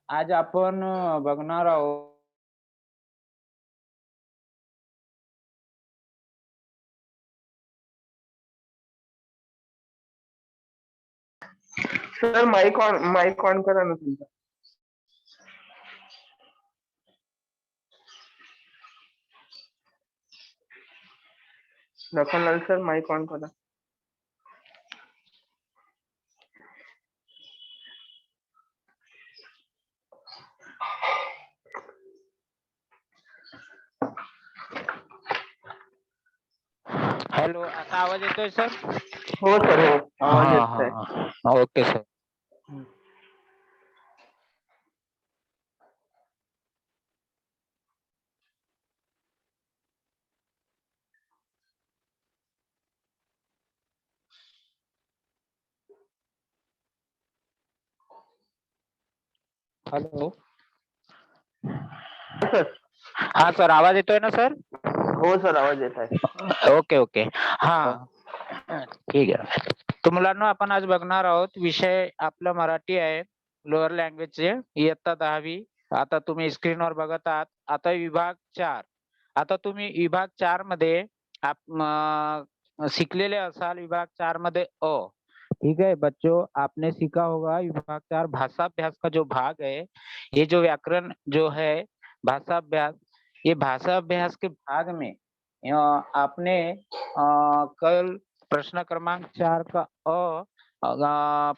आज आपण बघणार आहोत सर माइक ऑन करा ना तुमचा. लखनलाल सर माइक ऑन करा. हॅलो, आता आवाज येतोय सर? हो सर, हो आवाज येतोय. हा, ओके सर. हॅलो. सर. हा सर, आवाज येतोय ना सर? हो सर, आवाज येत आहे. Okay okay. हा, ठीक आहे. तर मुलांना आपण आज बघणार आहोत, विषय आपला मराठी आहे, लोअर लँग्वेजचे, इयत्ता 10वी. आता तुम्ही स्क्रीनवर बघत आहात. आता विभाग 4. आता तुम्ही विभाग 4 मध्ये सीखलेले असाल. विभाग 4 मध्ये अ. ठीक है बच्चों, आपने सीखा होगा विभाग 4 भाषा अभ्यास का जो भाग है, ये जो व्याकरण जो है भाषा अभ्यास, ये भाषा अभ्यास के भाग में आपने कल प्रश्न क्रमांक 4 का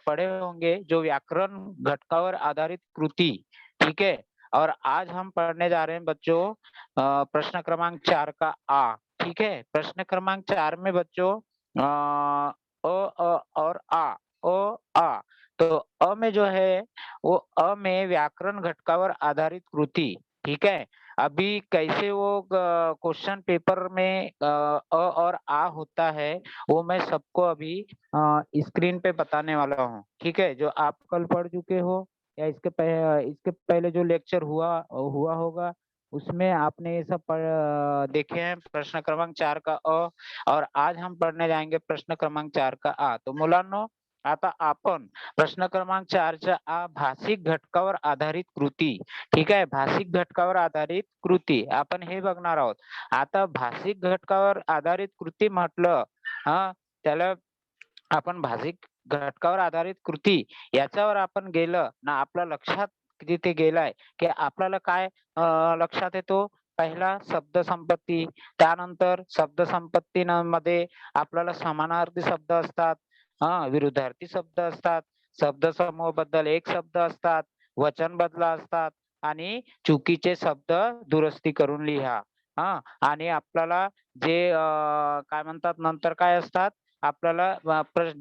पढ़े होंगे, जो व्याकरण घटकावर आधारित कृति. ठीक है, और आज हम पढ़ने जा रहे हैं बच्चों प्रश्न क्रमांक 4 का आ. ठीक है, प्रश्न क्रमांक 4 में बच्चों और आ, आ. तो अ में जो है वो अ में व्याकरण घटकावर आधारित कृति. ठीक है, अभी कैसे वो क्वेश्चन पेपर में अ और आ होता है, वो मैं सबको अभी स्क्रीन पे बताने वाला हूँ. ठीक है, जो आप कल पढ़ चुके हो या इसके पहले जो लेक्चर हुआ होगा, उसमें आपने ये सब देखे हैं. प्रश्न क्रमांक 4 का अ, और आज हम पढ़ने जाएंगे प्रश्न क्रमांक 4 का आ. तो मुलांनो, आता आपण प्रश्न क्रमांक 4च्या आ, भाषिक घटकावर आधारित कृती. ठीक आहे, भाषिक घटकावर आधारित कृती आपण हे बघणार आहोत. आता भाषिक घटकावर आधारित कृती म्हटलं, त्याला आपण भाषिक घटकावर आधारित कृती याच्यावर आपण गेलं ना, आपल्या लक्षात तिथे गेलाय की आपल्याला काय लक्षात येतो. पहिला शब्द संपत्ती, त्यानंतर शब्द संपत्ती मध्ये आपल्याला समानार्थी शब्द असतात, विरुद्धार्थी शब्द असतात, शब्द समूह बद्दल एक शब्द असतात, वचन बदला असतात, आणि चुकीचे शब्द दुरुस्ती करून लिहा. आणि आपल्याला जे काय म्हणतात नंतर काय असतात, आपल्याला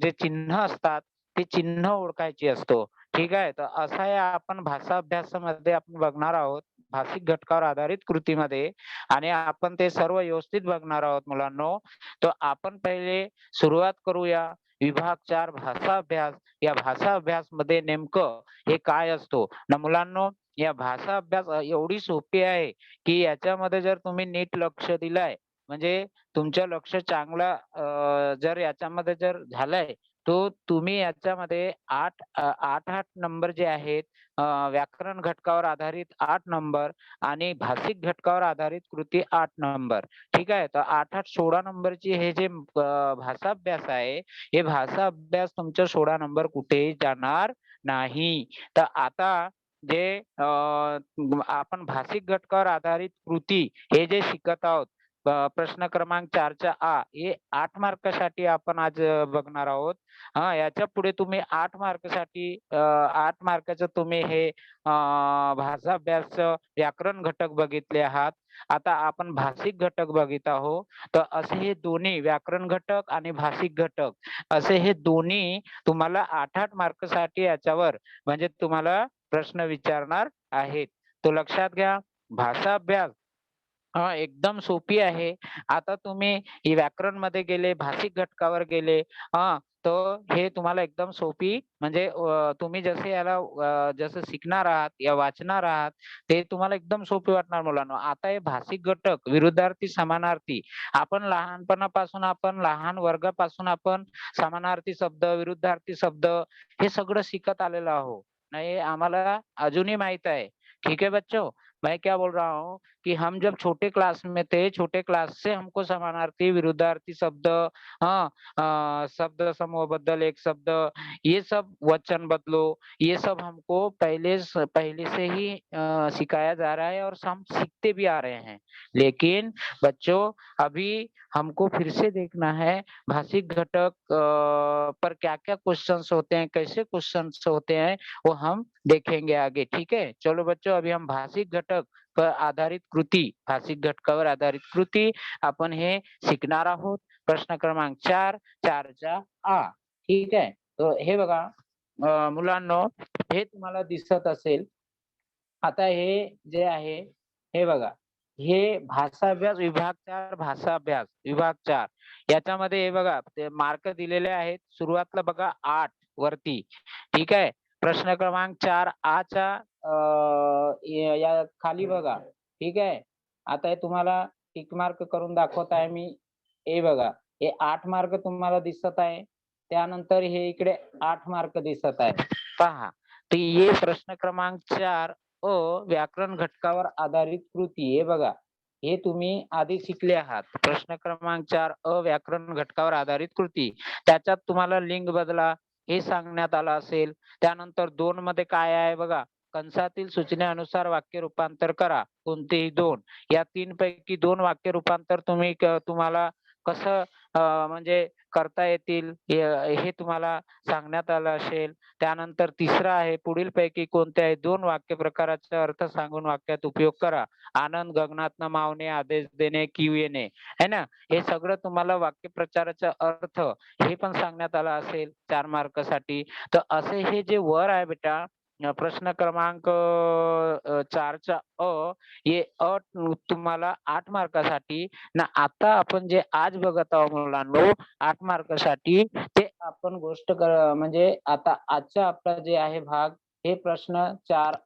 जे चिन्ह असतात ते चिन्ह ओळखायची असतो. ठीक आहे, तर असं आहे आपण भाषा अभ्यासामध्ये आपण बघणार आहोत भाषिक घटकावर आधारित कृतीमध्ये, आणि आपण ते सर्व व्यवस्थित बघणार आहोत मुलांनो. तर आपण पहिले सुरुवात करूया विभाग 4 भाषा अभ्यास. या भाषा अभ्यास मध्ये नेमकं हे काय असतो ना मुलांनो. या भाषा अभ्यास एवढी सोपी आहे की याच्यामध्ये जर तुम्ही नीट लक्ष दिलंय, म्हणजे तुमचं लक्ष चांगलं जर याच्यामध्ये जर झालंय, तो तुम्ही याच्यामध्ये 8 नंबर जे आहेत, व्याकरण घटकावर आधारित 8 नंबर आणि भाषिक घटकावर आधारित कृती 8 नंबर. ठीक आहे, तर 8-8 16 नंबरची हे जे भाषा अभ्यास आहे, हे भाषा अभ्यास तुमचं 16 नंबर कुठेही जाणार नाही. तर आता जे आपण भाषिक घटकावर आधारित कृती हे जे शिकत आहोत, प्रश्न क्रमांक 4च्या आ, हे 8 मार्कासाठी आपण आज बघणार आहोत. याच्या पुढे तुम्ही 8 मार्कासाठी 8 मार्काचं तुम्ही हे भाषा अभ्यास व्याकरण घटक बघितले आहात. आता आपण भाषिक घटक बघित आहोत. तर असे हे दोन्ही व्याकरण घटक आणि भाषिक घटक असे हे दोन्ही तुम्हाला 8-8 मार्कासाठी याच्यावर म्हणजे तुम्हाला प्रश्न विचारणार आहेत. तो लक्षात घ्या. भाषा अभ्यास एकदम सोपी आहे. आता तुम्ही ही व्याकरण मध्ये गेले, भाषिक घटकावर गेले, तर हे तुम्हाला एकदम सोपी म्हणजे तुम्ही जसे याला जसं शिकणार आहात या वाचणार आहात, ते तुम्हाला एकदम सोपी वाटणार मुलांनो. आता हे भाषिक घटक, विरुद्धार्थी, समानार्थी, आपण लहानपणापासून आपण लहान वर्गापासून आपण समानार्थी शब्द, विरुद्धार्थी शब्द हे सगळं शिकत आलेलो आहोत. नहीं, आम्हाला अजूनही माहित है। ठीक है बच्चों, मैं क्या बोल रहा हूँ कि हम जब छोटे क्लास में थे, छोटे क्लास से हमको समानार्थी, विरुद्धार्थी शब्द, हाँ, शब्द समूह बदल एक शब्द, ये सब वचन बदलो, ये सब हमको पहले से ही सिखाया जा रहा है और हम सीखते भी आ रहे हैं। लेकिन बच्चों, अभी हमको फिर से देखना है भाषिक घटक पर क्या-क्या क्वेश्चंस होते हैं, कैसे क्वेश्चंस होते हैं, वो हम देखेंगे आगे। ठीक है, चलो बच्चों, अभी हम भाषिक घटक पर आधारित कृती, भाषिक घटकावर आधारित कृती आपण हे शिकणार आहोत. प्रश्न क्रमांक 4, 4चा आ. ठीक आहे. तर हे बघा, मुलांनो, हे तुम्हाला दिसत असेल. आता हे जे आहे, हे बघा, हे भाषाभ्यास विभाग 4, भाषाभ्यास विभाग 4 याच्यामध्ये हे बघा, ते मार्क दिलेले आहेत. सुरुवातीला बघा 8 वरती. ठीक आहे. प्रश्न क्रमांक 4 आ चा या खाली बघा. ठीक आहे. आता हे तुम्हाला टिक मार्क करून दाखवत आहे मी. हे बघा, हे 8 मार्क तुम्हाला दिसत आहे. त्यानंतर हे इकडे 8 मार्क दिसत आहे. पहा. तर हे प्रश्न क्रमांक 4 व्याकरण घटकावर आधारित कृती. हे बघा, हे तुम्ही आधी शिकले आहात. प्रश्न क्रमांक 4 व्याकरण घटकावर आधारित कृती. त्याच्यात तुम्हाला लिंग बदला हे सांगण्यात आलं असेल. त्यानंतर 2 मध्ये काय आहे बघा, कंसातील सूचनेनुसार वाक्य रूपांतर करा. कोणतेही 2. या 3 पैकी 2 वाक्य रूपांतर तुम्हाला कसं म्हणजे करता येतील हे तुम्हाला सांगण्यात आलं असेल. त्यानंतर तिसरं आहे, पुढीलपैकी कोणत्याही 2 वाक्य प्रकाराचा अर्थ सांगून वाक्यात उपयोग करा. आनंद गगनातनं मावणे, आदेश देणे, कीव येणे. है ना? हे सगळं तुम्हाला वाक्यप्रचाराचा अर्थ हे पण सांगण्यात आलं असेल 4 मार्कासाठी. तर असे हे जे वर आहे बेटा, प्रश्न क्रमांक 4चा हे तुम्हाला 8 मार्कासाठी ना, आता आपण जे आज बघत आहोत मुलांनो 8 मार्कासाठी, ते आपण गोष्ट म्हणजे आता आजचा आपला जे आहे भाग, हे प्रश्न 4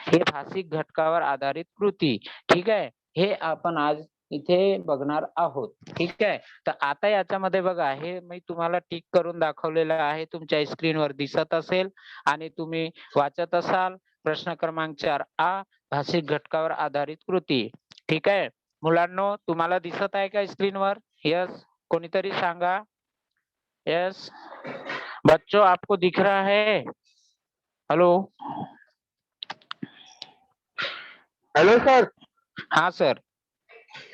हे भाषिक घटकावर आधारित कृती. ठीक आहे. हे आपण आज इथे बघणार आहोत. ठीक आहे. तर आता याच्यामध्ये बघा, हे मी तुम्हाला टिक करून दाखवलेलं आहे. तुमच्या स्क्रीनवर दिसत असेल आणि तुम्ही वाचत असाल. प्रश्न क्रमांक 4 भाषिक घटकावर आधारित कृती. ठीक आहे. मुलांनो, तुम्हाला दिसत आहे का स्क्रीनवर? यस, कोणीतरी सांगा. यस, बच्चों, आपको दिख रहा है? हेलो. Hello sir. हाँ सर.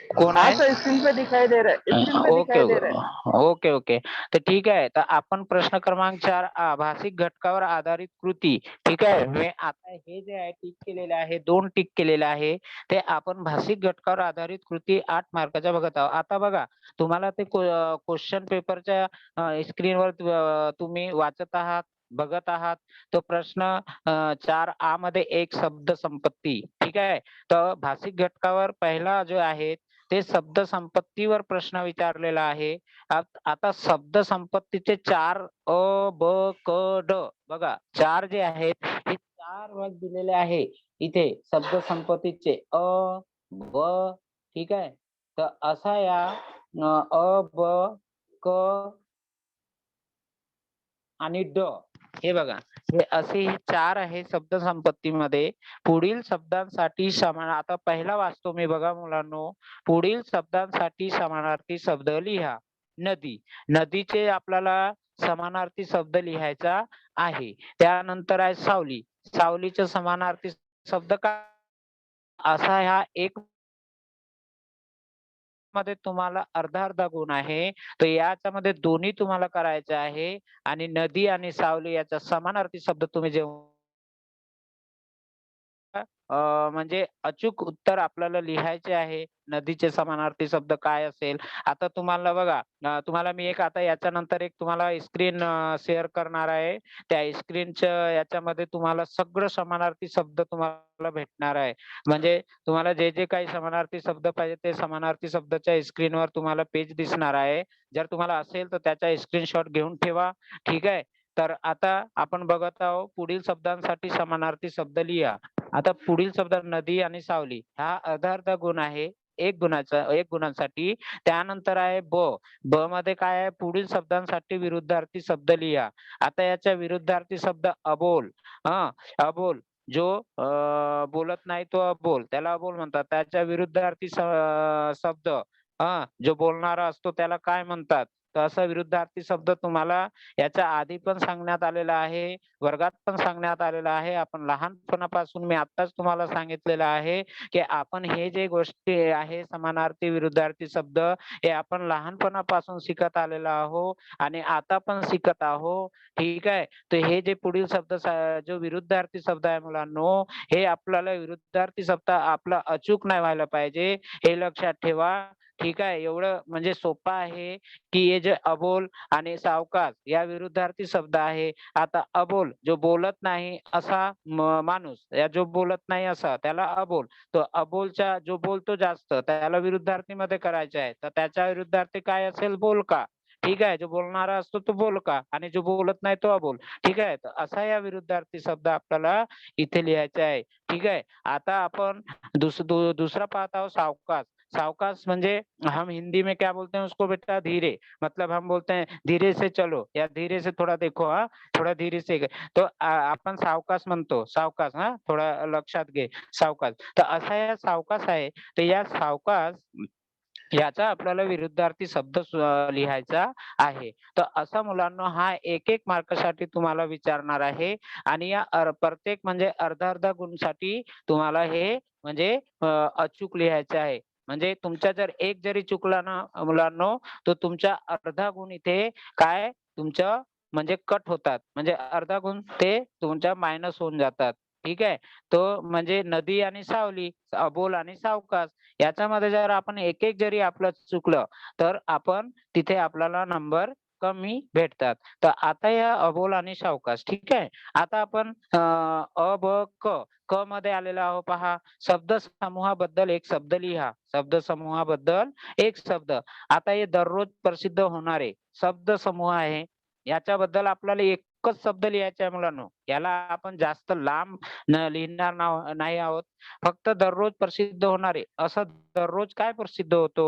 कोण हाँ आहे? सर, स्क्रीन पे दिखाई दे रहा है, स्क्रीन पे ओके, दिखाई दे रहा है। Okay, okay. तर ठीक आहे. तर आपण प्रश्न क्रमांक 4 भाषिक घटकावर आधारित कृती. ठीक आहे. मी आता हे जे आहे टिक केलेलं आहे, 2 टिक केलेलं आहे. ते आपण भाषिक घटकावर आधारित कृती 8 मार्काच्या बघत आहोत. आता बघा, तुम्हाला ते क्वेश्चन पेपरच्या स्क्रीनवर तुम्ही वाचत आहात, बघत आहात. तो प्रश्न 4 मध्ये एक शब्द संपत्ती. ठीक आहे. तर भाषिक घटकावर पहिला जो आहे, ते शब्द संपत्तीवर प्रश्न विचारलेला आहे. आता शब्द संपत्तीचे 4 ब, क, ड बघा, 4 जे आहेत, हे 4 भाग दिलेले आहे इथे शब्द संपत्तीचे ब. ठीक आहे. तर असा या ब, क आणि ड, हे बघा, हे असे हे 4 आहे शब्द संपत्तीमध्ये. पुढील शब्दांसाठी आता पहिला वाचतो मी बघा मुलांनो. पुढील शब्दांसाठी समानार्थी शब्द लिहा. नदी. नदीचे आपल्याला समानार्थी शब्द लिहायचा आहे. त्यानंतर आहे सावली. सावलीचे समानार्थी शब्द काय? असा हा एक मध्ये तुम्हाला अर्धा-अर्धा गुण आहे. तर याच्यामध्ये दोन्ही तुम्हाला करायचे आहे आणि नदी आणि सावली याचा समानार्थी शब्द तुम्ही जेव्हा म्हणजे अचूक उत्तर आपल्याला लिहायचे आहे. नदीचे समानार्थी शब्द काय असेल? आता तुम्हाला बघा, तुम्हाला मी एक आता याच्यानंतर एक तुम्हाला स्क्रीन शेअर करणार आहे. त्या स्क्रीनच्या याच्यामध्ये तुम्हाला सगळं समानार्थी शब्द तुम्हाला भेटणार आहे. म्हणजे तुम्हाला जे काही समानार्थी शब्द पाहिजे ते समानार्थी शब्दाच्या स्क्रीनवर तुम्हाला पेज दिसणार आहे. जर तुम्हाला असेल तर त्याचा स्क्रीनशॉट घेऊन ठेवा. ठीक आहे. तर आता आपण बघत आहोत पुढील शब्दांसाठी समानार्थी शब्द लिहा. आता पुढील शब्द नदी आणि सावली हा अर्धा-अर्धा गुण आहे. एक गुणांसाठी. त्यानंतर आहे ब. ब मध्ये काय आहे, पुढील शब्दांसाठी विरुद्धार्थी शब्द लिहा. आता याच्या विरुद्धार्थी शब्द अबोल. अबोल जो बोलत नाही तो अबोल, त्याला अबोल म्हणतात. त्याच्या विरुद्धार्थी शब्द जो बोलणारा असतो त्याला काय म्हणतात? तर असा विरुद्धार्थी शब्द तुम्हाला याच्या आधी पण सांगण्यात आलेला आहे, वर्गात पण सांगण्यात आलेला आहे. आपण लहानपणापासून मी आत्ताच तुम्हाला सांगितलेलं आहे, की आपण हे जे गोष्टी आहे समानार्थी, विरुद्धार्थी शब्द हे आपण लहानपणापासून शिकत आलेलो आहो आणि आता पण शिकत आहो. ठीक आहे. तर हे जे पुढील शब्द जो विरुद्धार्थी शब्द आहे मुलांनो, हे आपल्याला विरुद्धार्थी शब्द आपला अचूक नाही व्हायला पाहिजे, हे लक्षात ठेवा. ठीक आहे. एवढं म्हणजे सोपं आहे, की हे जे अबोल आणि सावकाश या विरुद्धार्थी शब्द आहे. आता अबोल जो बोलत नाही असा माणूस, या जो बोलत नाही असा त्याला अबोल. तो अबोलच्या जो बोलतो जास्त त्याला विरुद्धार्थीमध्ये करायचे आहे. तर त्याच्या विरुद्धार्थी काय असेल? बोलका. ठीक आहे. जो बोलणारा असतो तो बोलका आणि जो बोलत नाही तो अबोल. ठीक आहे. तर असा या विरुद्धार्थी शब्द आपल्याला इथे लिहायचा आहे. ठीक आहे. आता आपण दूसरा पाहत आहोत सावकाश. सावकाश म्हणजे हम हिंदी में क्या बोलते हैं उसको बेटा? धीरे। मतलब हम बोलते हैं धीरे से चलो या धीरे से थोड़ा देखो, थोड़ा धीरे से तो आपण सावकाश म्हणतो. सावकाश थोडा लक्षात घे. सावकाश. तर असा या सावकाश आहे. तर या सावकाश याचा आपल्याला विरुद्धार्थी शब्द लिहायचा आहे. तर असा मुलांनो हा एक मार्कासाठी तुम्हाला विचारणार आहे आणि या प्रत्येक म्हणजे अर्धा-अर्धा गुणसाठी तुम्हाला हे म्हणजे अचूक लिहायचं आहे. म्हणजे तुमचा जर एक जरी चुकला ना मुलांनो, तर तुमचा अर्धा गुण इथे काय तुमचं म्हणजे कट होतात. म्हणजे अर्धा गुण ते तुमच्या मायनस होऊन जातात. ठीक आहे. तो म्हणजे नदी आणि सावली, अबोल आणि सावकाश याच्यामध्ये जर आपण एक जरी आपलं चुकलं, तर आपण तिथे आपल्याला नंबर कमी भेटतात. तर आता या अबोल आणि सावकाश ठीक आहे. आता आपण अ, ब, क. क मध्ये आलेला आहो पहा. शब्दसमूहाबद्दल एक शब्द लिहा. शब्दसमूहाबद्दल एक शब्द. आता हे दररोज प्रसिद्ध होणारे शब्दसमूह आहे. याच्याबद्दल आपल्याला एकच शब्द लिहायचा आहे मुलांनो. याला आपण जास्त लांब लिहिणार नाही आहोत. फक्त दररोज प्रसिद्ध होणारे. असं दररोज काय प्रसिद्ध होतो?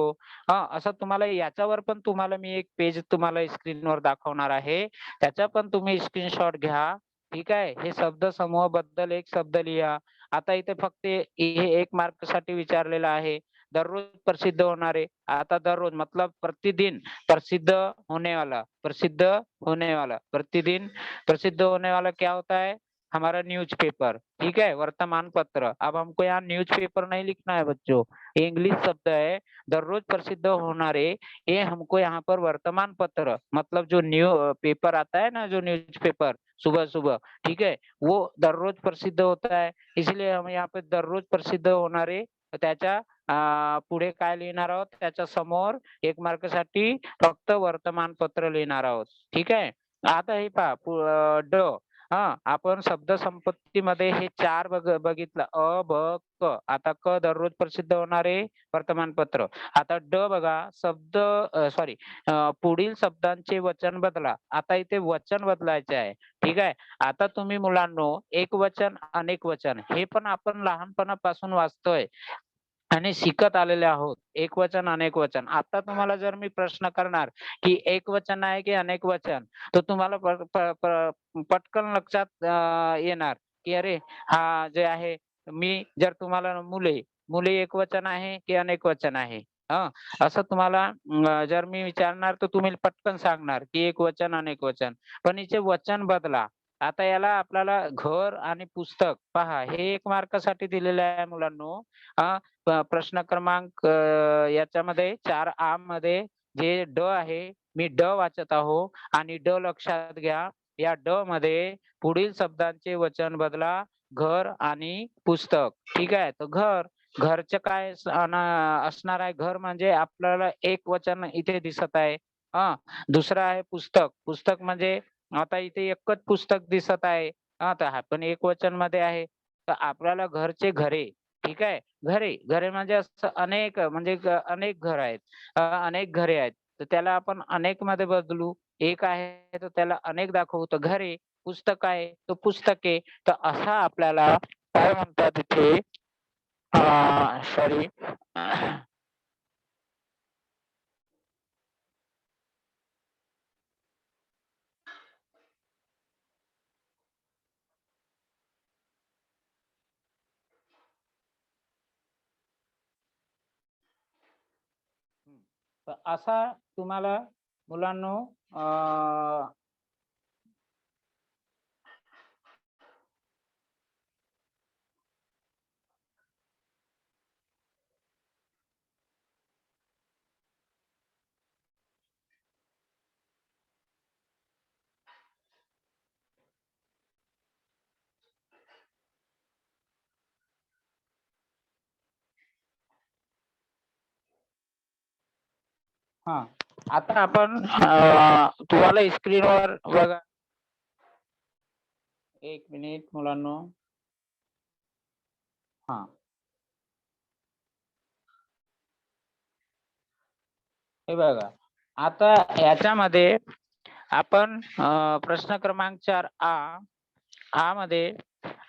असं तुम्हाला याच्यावर पण तुम्हाला मी एक पेज तुम्हाला स्क्रीनवर दाखवणार आहे. त्याचा पण तुम्ही स्क्रीनशॉट घ्या. ठीक आहे. हे शब्दसमूहाबद्दल एक शब्द लिहा. आता इथे फक्त हे 1 मार्कसाठी विचारलेलं आहे. दररोज प्रसिद्ध होणारे. आता दररोज मतलब प्रतिदिन प्रसिद्ध होने वाला, प्रसिद्ध होने वाला, प्रतिदिन प्रसिद्ध होने वाला क्या होता है? हमारा न्यूज़पेपर, ठीक है? वर्तमान पत्र। अब हमको यहाँ न्यूज़पेपर नहीं लिखना है बच्चों, ये इंग्लिश शब्द है। दररोज प्रसिद्ध होणारे, ये हमको यहाँ पर वर्तमान पत्र मतलब जो पेपर आता है ना, जो न्यूज़पेपर सुबह-सुबह, ठीक है? वो दररोज प्रसिद्ध होता है, इसलिए हम यहाँ पे दररोज प्रसिद्ध होणारे त्याच्या पुढे काय लिहिणार आहोत? त्याच्या समोर 1 मार्कासाठी फक्त वर्तमानपत्र लिहिणार आहोत. ठीक आहे? आता हे पहा ड आपण शब्दसंपत्तीमध्ये हे 4 बघितलं. अ, ब, क. आता क दररोज प्रसिद्ध होणारे वर्तमानपत्र. आता ड बघा सॉरी पुढील शब्दांचे वचन बदला. आता इथे वचन बदलायचे आहे. ठीक आहे. आता तुम्ही मुलांनो एकवचन, अनेक वचन हे पण आपण लहानपणापासून वाचतोय. आणि शिकत आलेले आहोत. एकवचन, अनेक वचन. आता तुम्हाला जर मी प्रश्न करणार, की एकवचन आहे की अनेक वचन? तर तुम्हाला पटकन लक्षात येणार, की अरे हा जे आहे मी जर तुम्हाला मुले एकवचन आहे की अनेक वचन आहे? हं, असं तुम्हाला जर मी विचारणार तर तुम्ही पटकन सांगणार, की एकवचन, अनेक वचन. पण हिचे वचन बदला. आता याला आपल्याला घर आणि पुस्तक पहा हे 1 मार्कासाठी दिलेलं आहे मुलांनो. हां, प्रश्न क्रमांक याच्यामध्ये 4 मध्ये जे ड आहे, मी ड वाचत आहो आणि ड लक्षात घ्या. या ड मध्ये पुढील शब्दांचे वचन बदला, घर आणि पुस्तक. ठीक आहे. तर घरचं काय असणार आहे? घर म्हणजे आपल्याला एक वचन इथे दिसत आहे. हां. दुसरं आहे पुस्तक. पुस्तक म्हणजे आता इथे एकच पुस्तक दिसत आहे. तर हा पण एकवचनमध्ये आहे. तर आपल्याला घरचे घरे, ठीक आहे. घरे म्हणजे असं अनेक म्हणजे अनेक घर आहेत. अनेक घरे आहेत. तर त्याला आपण अनेकमध्ये बदलू. एक आहे तर त्याला अनेक दाखवू. तर घरे, पुस्तक आहे तर पुस्तके. तर असा आपल्याला काय म्हणतात इथे सॉरी तर असा तुम्हाला मुलांनो हां, आता आपण तुम्हाला स्क्रीनवर बघा. एक मिनिट मुलांनो. हां. हे बघा, आता याच्यामध्ये आपण प्रश्न क्रमांक 4 आ मध्ये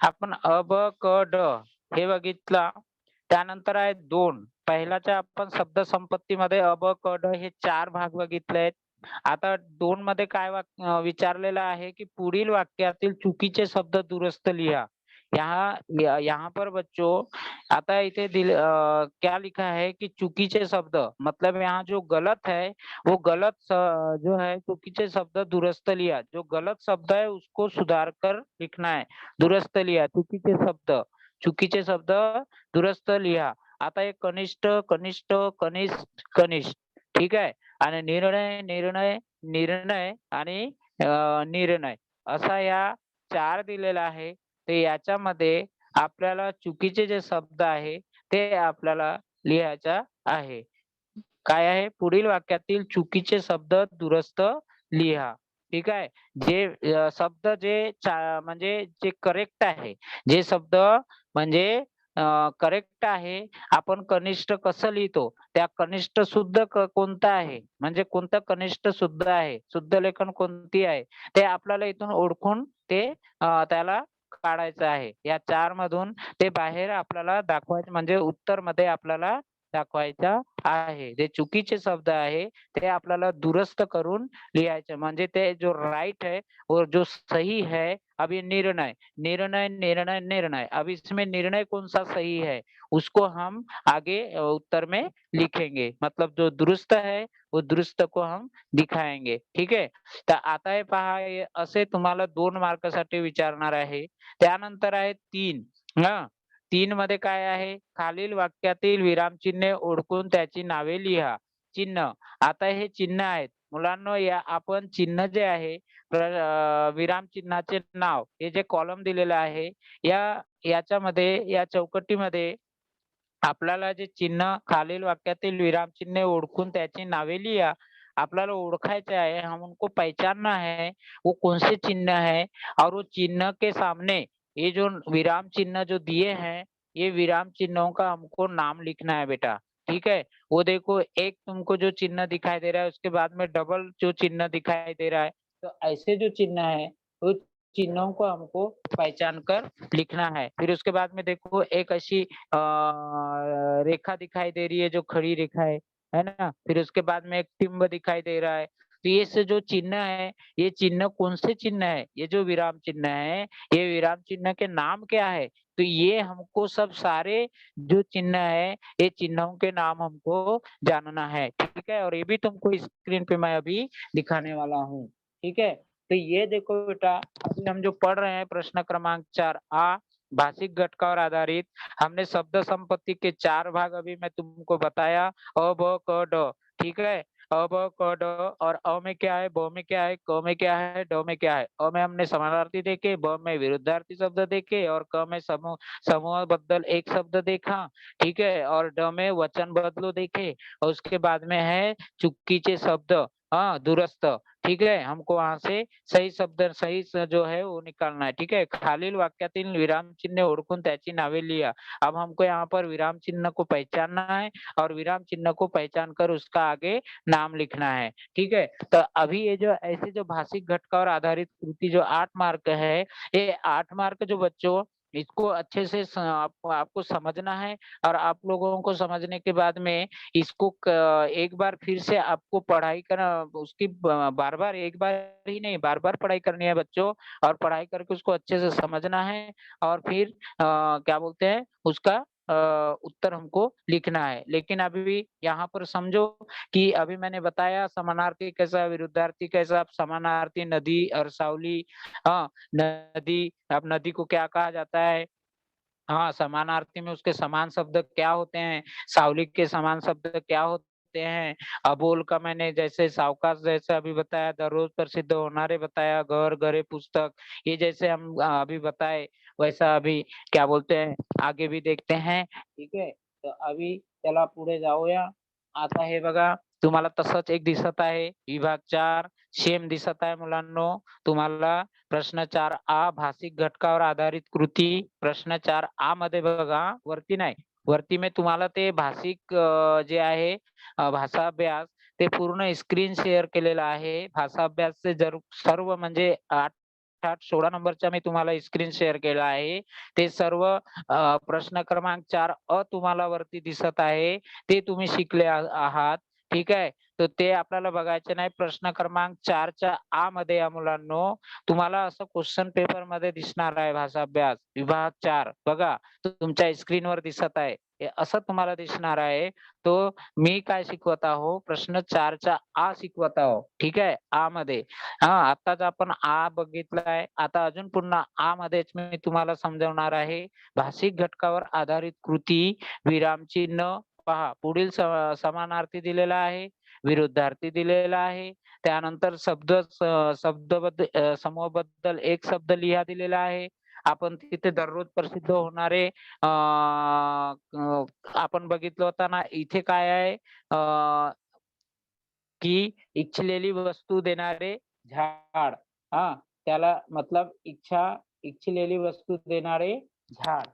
आपण अ, ब, क, ड हे बघितलं. त्यानंतर आहे 2. पहिल्याच्या आपण शब्द संपत्तीमध्ये अ, ब, क, ड हे 4 भाग बघितलेत. आता 2 मध्ये काय विचारलेलं आहे, की पुढील वाक्यातील चुकीचे शब्द दुरुस्त लिहा. यहाँ पर बच्चों आता इथे क्या लिखा है कि चुकीचे शब्द मतलब यहाँ जो गलत है, वो गलत जो है चुकीचे शब्द दुरुस्त लिहा. जो गलत शब्द है उसको सुधार कर लिखना है. दुरुस्त लिहा. चुकीचे शब्द दुरुस्त लिहा. आता हे कनिष्ठ, कनिष्ठ, कनिष्ठ, कनिष्ठ ठीक आहे. आणि निर्णय, निर्णय, निर्णय आणि निर्णय असा या 4 दिलेला आहे. तर याच्यामध्ये आपल्याला चुकीचे जे शब्द आहे, ते आपल्याला लिहायचा आहे. काय आहे? पुढील वाक्यातील चुकीचे शब्द दुरुस्त लिहा. ठीक आहे. जे शब्द जे म्हणजे जे करेक्ट आहे, जे शब्द म्हणजे करेक्ट आहे, आपण कनिष्ठ कसं लिहितो? त्या कनिष्ठ शुद्ध कोणता आहे? म्हणजे कोणतं कनिष्ठ शुद्ध आहे? शुद्ध लेखन कोणती आहे? ते आपल्याला इथून ओळखून ते त्याला काढायचं आहे. या 4 मधून ते बाहेर आपल्याला दाखवायचं म्हणजे उत्तरमध्ये आपल्याला दाखवायचा आहे. जे चुकीचे शब्द आहे, ते आपल्याला दुरुस्त करून लिहायचे. म्हणजे ते जो राइट है और जो सही है, अब ये निर्णय, निर्णय, निर्णय, निर्णय. अब इसमें निर्णय कौन-सा सही है, उसको हम आगे उत्तर में लिखेंगे. मतलब जो दुरुस्त है, वो दुरुस्त को हम दिखाएंगे. ठीक आहे. तर आता हे पहा, हे असे तुम्हाला 2 मार्कासाठी विचारणार आहे. त्यानंतर आहे 3 हां. 3 मध्ये काय आहे? खालील वाक्यातील विरामचिन्हे ओळखून त्याची नावे लिहा. चिन्ह. आता हे चिन्ह आहेत. मुलांनो या आपण चिन्ह जे आहे विराम चिन्हाचे नाव हे जे कॉलम दिलेलं आहे, याच्यामध्ये या चौकटीमध्ये आपल्याला जे चिन्ह खालील वाक्यातील विरामचिन्हे ओळखून त्याची नावे लिहा. आपल्याला ओळखायचे आहे, हम उनको पहचानना है, वो कौन से चिन्ह है और वो चिन्ह के सामने ये जो विराम चिन्ह जो दिए हैं, ये विराम चिन्हों का हमको नाम लिखना है बेटा, ठीक है? वो देखो एक तुमको जो चिन्ह दिखाई दे रहा है, उसके बाद में डबल जो चिन्ह दिखाई दे रहा है, तो ऐसे जो चिन्ह है, वो चिन्हों को हमको पहचान कर लिखना है। फिर उसके बाद में देखो एक ऐसी रेखा दिखाई दे रही है जो खड़ी रेखा है ना? फिर उसके बाद में एक टिम्ब दिखाई दे रहा है। तो ये से जो चिन्ह है, ये चिन्ह कौन से चिन्ह है? ये जो विराम चिन्ह है, ये विराम चिन्ह के नाम क्या है? तो ये हमको सब सारे जो चिन्ह है, ये चिन्हों के नाम हमको जानना है, ठीक है? और ये भी तुमको स्क्रीन पे मैं अभी दिखाने वाला हूँ, ठीक है? तो ये देखो बेटा, अभी हम जो पढ़ रहे हैं प्रश्न क्रमांक 4 भाषिक घटकावर आधारित हमने शब्द संपत्ति के 4 भाग अभी मैं तुमको बताया अ, ब, क, ड ठीक है? अ, ब, क, ड और अ में क्या है, ब में क्या है, क में क्या है, ड में क्या है। अ में हमने समानार्थी देखे, ब में विरुद्धार्थी शब्द देखे और क में समूह बद्दल एक शब्द देखा, ठीक है? और ड में वचन बदलो देखे और उसके बाद में है चुकीचे शब्द दुरस्त, ठीक है? हमको वहाँ से सही शब्द जो है वो निकालना है, ठीक है? खालील वाक्यातील विराम चिन्ह ओळखून त्याची नावे लिहा. अब हमको यहाँ पर विराम चिन्ह को पहचानना है और विराम चिन्ह को पहचान कर उसका आगे नाम लिखना है, ठीक है? तो अभी ये जो ऐसे जो भाषिक घटकावर आधारित कृति जो 8 मार्क है, ये 8 मार्क जो बच्चों इसको अच्छे से आपको समझना है और आप लोगों को समझने के बाद में इसको एक बार फिर से आपको पढ़ाई करना उसकी बार-बार एक बार ही नहीं बार-बार पढ़ाई करनी है बच्चों और पढ़ाई करके उसको अच्छे से समझना है और फिर क्या बोलते हैं उसका उत्तर हमको लिखना है। लेकिन अभी यहाँ पर समझो कि अभी मैंने बताया समानार्थी कैसा, विरुद्धार्थी कैसा, समानार्थी नदी और सावली। हाँ, नदी, अब नदी को क्या कहा जाता है? हाँ, समानार्थी में उसके समान शब्द क्या होते हैं? सावली के समान शब्द क्या होते हैं? अबोल का मैंने जैसे सावकाश जैसे अभी बताया, दररोज प्रसिद्ध होनारे बताया, घर, घरे, पुस्तक, ये जैसे हम अभी बताए, वैसा अभी क्या बोलते हैं, आगे भी देखते हैं, ठीक है? तर अभी त्याला पुढे जाऊया. आता हे बघा, तुम्हाला तसंच एक दिसत आहे, विभाग 4 सेम दिसत आहे मुलांनो. तुम्हाला प्रश्न 4 भाषिक घटकावर आधारित कृती. प्रश्न 4 मध्ये बघा, वरती नाही. वरती मी तुम्हाला ते भाषिक जे आहे भाषा अभ्यास ते पूर्ण स्क्रीन शेअर केलेलं आहे. भाषा अभ्यासचे सर्व म्हणजे 8 16 नंबरचा मी तुम्हाला स्क्रीन शेअर केला आहे. ते सर्व प्रश्न क्रमांक 4 तुम्हाला वरती दिसत आहे. ते तुम्ही शिकले आहात. ठीक आहे. तर ते आपल्याला बघायचे नाही. प्रश्न क्रमांक 4च्या मध्ये या मुलांनो, तुम्हाला असं क्वेश्चन पेपरमध्ये दिसणार आहे भाषा अभ्यास विभाग 4 बघा, तुमच्या स्क्रीनवर दिसत आहे. हे असं तुम्हाला दिसणार आहे. तो मी काय शिकवत आहो, प्रश्न 4च्या शिकवत आहो. ठीक आहे. मध्ये. हां, आत्ताच आपण बघितलाय. आता अजून पुन्हा मध्येच मी तुम्हाला समजावणार आहे. भाषिक घटकावर आधारित कृती, विरामचिन्ह पहा. पुढील समानार्थी दिलेला आहे, विरुद्धार्थी दिलेला आहे. त्यानंतर समूहाबद्दल एक शब्द लिहा दिलेला आहे. आपण तिथे दररोज प्रसिद्ध होणारे आपण बघितलं होतं ना, इथे काय आहे की इच्छिलेली वस्तू देणारे झाड. हां, त्याला मतलब इच्छिलेली वस्तू देणारे झाड.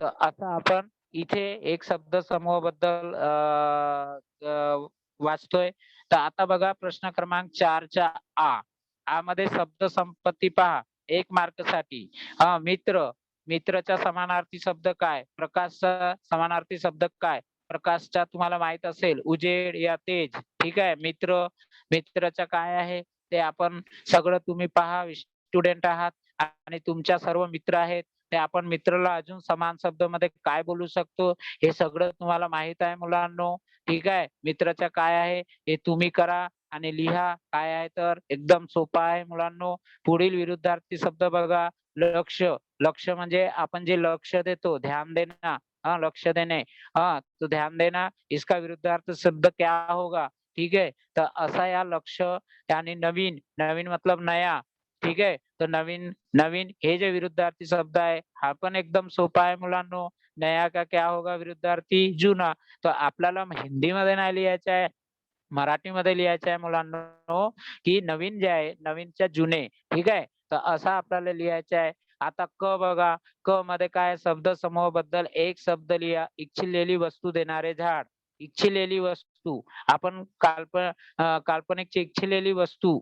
तर असं आपण इथे एक शब्द समूहाबद्दल वाचतोय. तर आता बघा प्रश्न क्रमांक 4च्या मध्ये शब्द संपत्ती पहा 1 मार्कसाठी. मित्र, मित्रचा समानार्थी शब्द काय? प्रकाशचा समानार्थी शब्द काय? प्रकाशचा तुम्हाला माहीत असेल उजेड या तेज. ठीक आहे. मित्र, मित्राचं काय आहे ते आपण सगळं तुम्ही पहा स्टुडंट आहात आणि तुमच्या सर्व मित्र आहेत. ते आपण मित्राला अजून समान शब्दामध्ये काय बोलू शकतो, हे सगळं तुम्हाला माहीत आहे मुलांनो. ठीक आहे. मित्राचं काय आहे हे तुम्ही करा आणि लिहा. काय आहे तर एकदम सोपं आहे मुलांनो. पुढील विरुद्धार्थी शब्द बघा. लक्ष, लक्ष म्हणजे आपण जे लक्ष देतो, ध्यान देना. लक्ष देणे. तो ध्यान देना इसका विरुद्धार्थ शब्द क्या होगा? ठीक है. तर असा या लक्ष आणि नवीन, नवीन मतलब नया. ठीक आहे. तर नवीन, नवीन हे जे विरुद्धार्थी शब्द आहे, हा पण एकदम सोपा आहे मुलांनो. नया का क्या होगा विरुद्धार्थी? जुना. तर आपल्याला हिंदीमध्ये नाही लिहायचं आहे, मराठीमध्ये लिहायचं आहे मुलांनो, की नवीन जे आहे, नवीनच्या जुने. ठीक आहे. तर असं आपल्याला लिहायचं आहे. आता क बघा. क मध्ये काय शब्दसमूहाबद्दल एक शब्द लिहा. इच्छिलेली वस्तू देणारे झाड. इच्छिलेली वस्तू. आपण काल्पनिकची इच्छिलेली वस्तू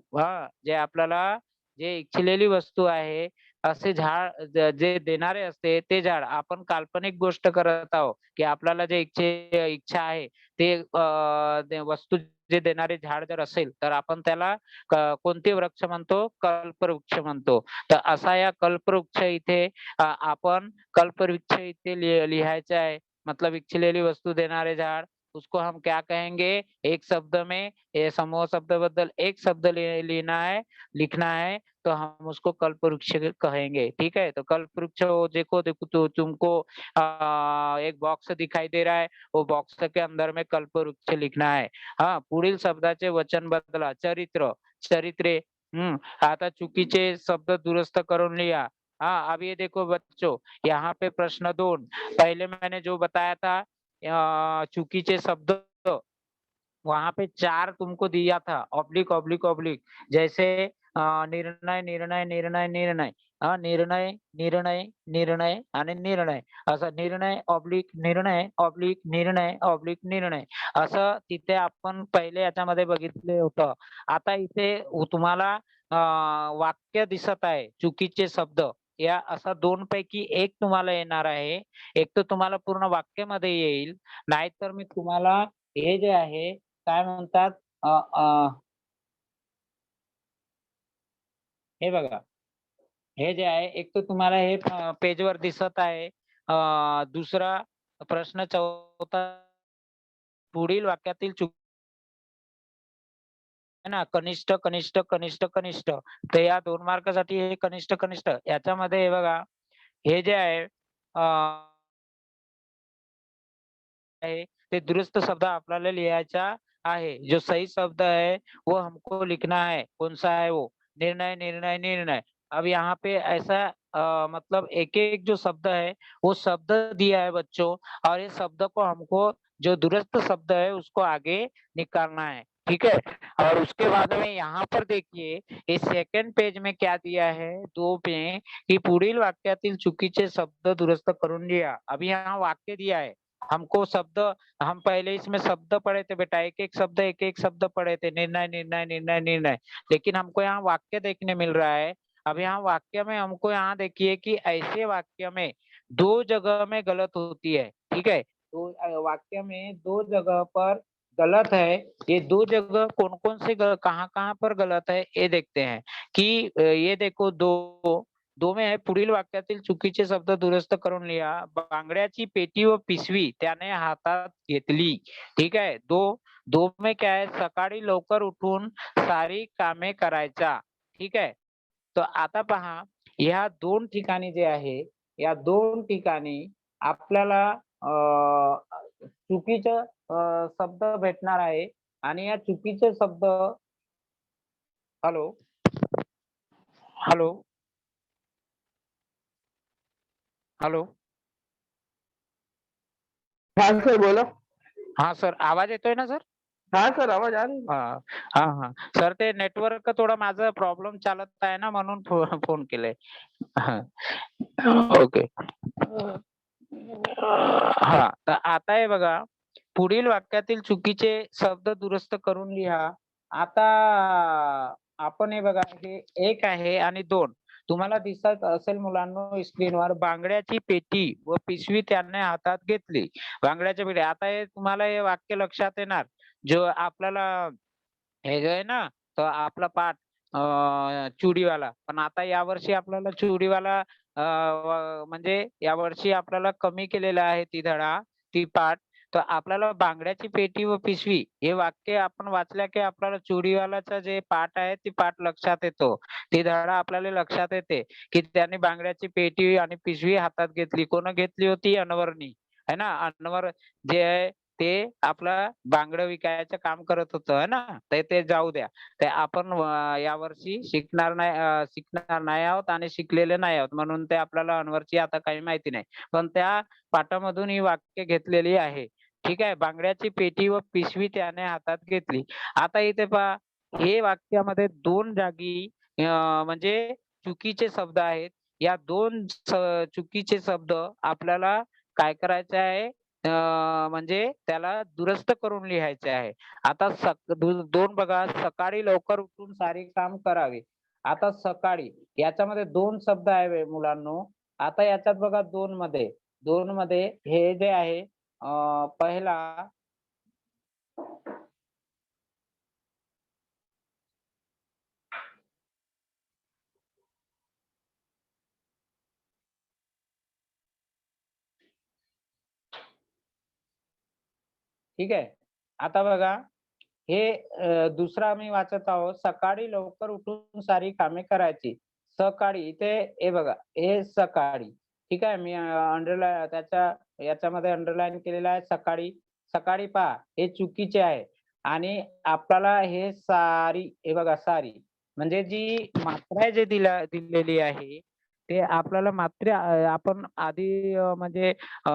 जे आपल्याला जे इच्छिलेली वस्तू आहे, असे झाड जे देणारे असते ते झाड. आपण काल्पनिक गोष्ट करत आहोत, की आपल्याला जे इच्छा आहे ते ते वस्तू जे देणारे झाड जर असेल, तर आपण त्याला कोणते वृक्ष म्हणतो? कल्पवृक्ष म्हणतो. तर असा या कल्पवृक्ष इथे आपण कल्पवृक्ष इथे लिहायचं आहे. मतलब इच्छिलेली वस्तू देणारे झाड, उसको हम क्या कहेंगे? एक शब्द में ये समूह शब्द बद्दल एक शब्द लिखना है, लिखना है, तो हम उसको कल्पवृक्ष कहेंगे। ठीक है? तो कल्पवृक्ष वो देखो देखो तो तुमको एक बॉक्स दिखाई दे रहा है, वो बॉक्स के अंदर में कल्पवृक्ष लिखना है. पुढील शब्दाचे वचन बदला. चरित्र, चरित्रे. आता चुकीचे शब्द दुरुस्त करून लिहा. अब ये देखो बच्चों, यहाँ पे प्रश्न 2 पहले मैंने जो बताया था चुकीचे शब्द वहाँ पे 4 तुमको दिया था ऑब्लिक, ऑब्लिक, ऑब्लिक जैसे निर्णय, निर्णय, निर्णय, निर्णय. निर्णय, निर्णय, निर्णय आणि निर्णय. असं निर्णय, ऑब्लिक, निर्णय, ऑब्लिक, निर्णय, ऑब्लिक, निर्णय. असं तिथे आपण पहिले याच्यामध्ये बघितले होतं. आता इथे तुम्हाला वाक्य दिसत आहे, चुकीचे शब्द. या असा 2 पैकी 1 तुम्हाला येणार आहे. एक तर तुम्हाला पूर्ण वाक्यामध्ये येईल, नाहीतर मी तुम्हाला हे जे आहे काय म्हणतात अ, अ, हे बघा, हे जे आहे एक तर तुम्हाला हे पेजवर दिसत आहे. दुसरा प्रश्न 4 पुढील वाक्यातील चूक आहे ना, कनिष्ठ, कनिष्ठ, कनिष्ठ, कनिष्ठ. तर या 2 मार्कासाठी हे कनिष्ठ, कनिष्ठ याच्यामध्ये हे बघा, हे जे आहे है, ते दुरुस्त शब्द आपल्याला लिहायचा आहे. जो सही शब्द है, वो हमको लिखना है। कौन-सा है वो? निर्णय, निर्णय, निर्णय। अब यहाँ पे ऐसा मतलब एक-एक जो शब्द है, वो शब्द दिया है बच्चों और इस शब्द को हमको जो दुरुस्त शब्द है, उसको आगे निकालना है। ठीक है? और उसके बाद में यहाँ पर देखिए, इस सेकंड पेज में क्या दिया है 2 में, की पुढील वाक्यातील चुकीचे शब्द दुरुस्त करून लिहा। अभी यहाँ वाक्य दिया है। हमको शब्द हम पहले इसमें शब्द पढ़े थे बेटा, एक-एक शब्द पढ़े थे, निर्णय, निर्णय, निर्णय, निर्णय। लेकिन हमको यहाँ वाक्य देखने मिल रहा है। अब यहाँ वाक्य में हमको यहाँ देखिए कि ऐसे वाक्य में 2 जगह में गलत होती है, ठीक है? तो वाक्य में 2 जगह पर गलत है, ये 2 जगह कौन-कौन से ग कहाँ-कहाँ पर गलत है, ये देखते हैं कि ये देखो 2 में आहे पुढील वाक्यातील चुकीचे शब्द दुरुस्त करून लिहा. बांगड्याची पेटी व पिशवी त्याने हातात घेतली. ठीक आहे. 2 में क्या है सकाळी लवकर उठून सारी कामे करायचा. ठीक आहे. तर आता पहा ह्या 2 ठिकाणी जे आहे, या 2 ठिकाणी आपल्याला चुकीचं शब्द भेटणार आहे आणि या चुकीचे शब्द हॅलो, हॅलो, हॅलो. हाँ सर बोलो। हां, सर. आवाज येतोय ना सर? हाँ सर, आवाज आ रही है। हां, हां, हां. सर ते नेटवर्क थोडं माझं प्रॉब्लेम चालत आहे ना म्हणून फोन केलाय. हां. ओके. हां, तर आता हे बघा, पुढील वाक्यातील चुकीचे शब्द दुरुस्त करून लिहा. आता आपण हे बघा, हे 1 आहे आणि 2 तुम्हाला दिसत असेल मुलांनो स्क्रीनवर बांगड्याची पेटी व पिशवी त्याने हातात घेतली. बांगड्याच्या पेटी. आता हे तुम्हाला हे वाक्य लक्षात येणार. जो आपल्याला हे जे आहे ना, तर आपला पाठ चुडीवाला. पण आता यावर्षी आपल्याला चुडीवाला म्हणजे यावर्षी आपल्याला कमी केलेला आहे ती धडा, ती पाठ. तर आपल्याला बांगड्याची पेटी व पिशवी हे वाक्य आपण वाचल्या की आपल्याला चुडीवालाचा जे पाठ आहे, ती पाठ लक्षात येतो. ती धडा आपल्याला लक्षात येते, की त्याने बांगड्याची पेटी आणि पिशवी हातात घेतली. कोण घेतली होती? अनवरनी. आहे ना? अनवर जे आहे ते आपलं बांगडं विकायचं काम करत होतं, आहे ना? तर ते जाऊ द्या. ते आपण यावर्षी शिकणार नाही आहोत आणि शिकलेले नाही आहोत. म्हणून ते आपल्याला अनवरची आता काही माहिती नाही. पण त्या पाठामधून ही वाक्य घेतलेली आहे. ठीक आहे. बांगड्याची पेटी व पिशवी त्याने हातात घेतली. आता इथे पहा, हे वाक्यामध्ये 2 जागी म्हणजे चुकीचे शब्द आहेत. या 2 चुकीचे शब्द आपल्याला काय करायचे आहे म्हणजे त्याला दुरुस्त करून लिहायचे आहे. आता 2 बघा, सकाळी लवकर उठून सारे काम करावे. आता सकाळी याच्यामध्ये 2 शब्द आहे मुलांनो. आता याच्यात बघा 2 मध्ये हे जे आहे पहिला ठीक आहे. आता बघा हे दुसरा आम्ही वाचत आहोत. सकाळी लवकर उठून सारी कामे करायची. सकाळी इथे हे बघा, हे सकाळी. ठीक आहे. मी त्याच्या याच्यामध्ये अंडरलाईन केलेलं आहे सकाळी. सकाळी पहा हे चुकीचे आहे आणि आपल्याला हे सारी हे बघा सारी म्हणजे जी मात्रा आहे दिलेली आहे, ते आपल्याला आपण आधी म्हणजे अ,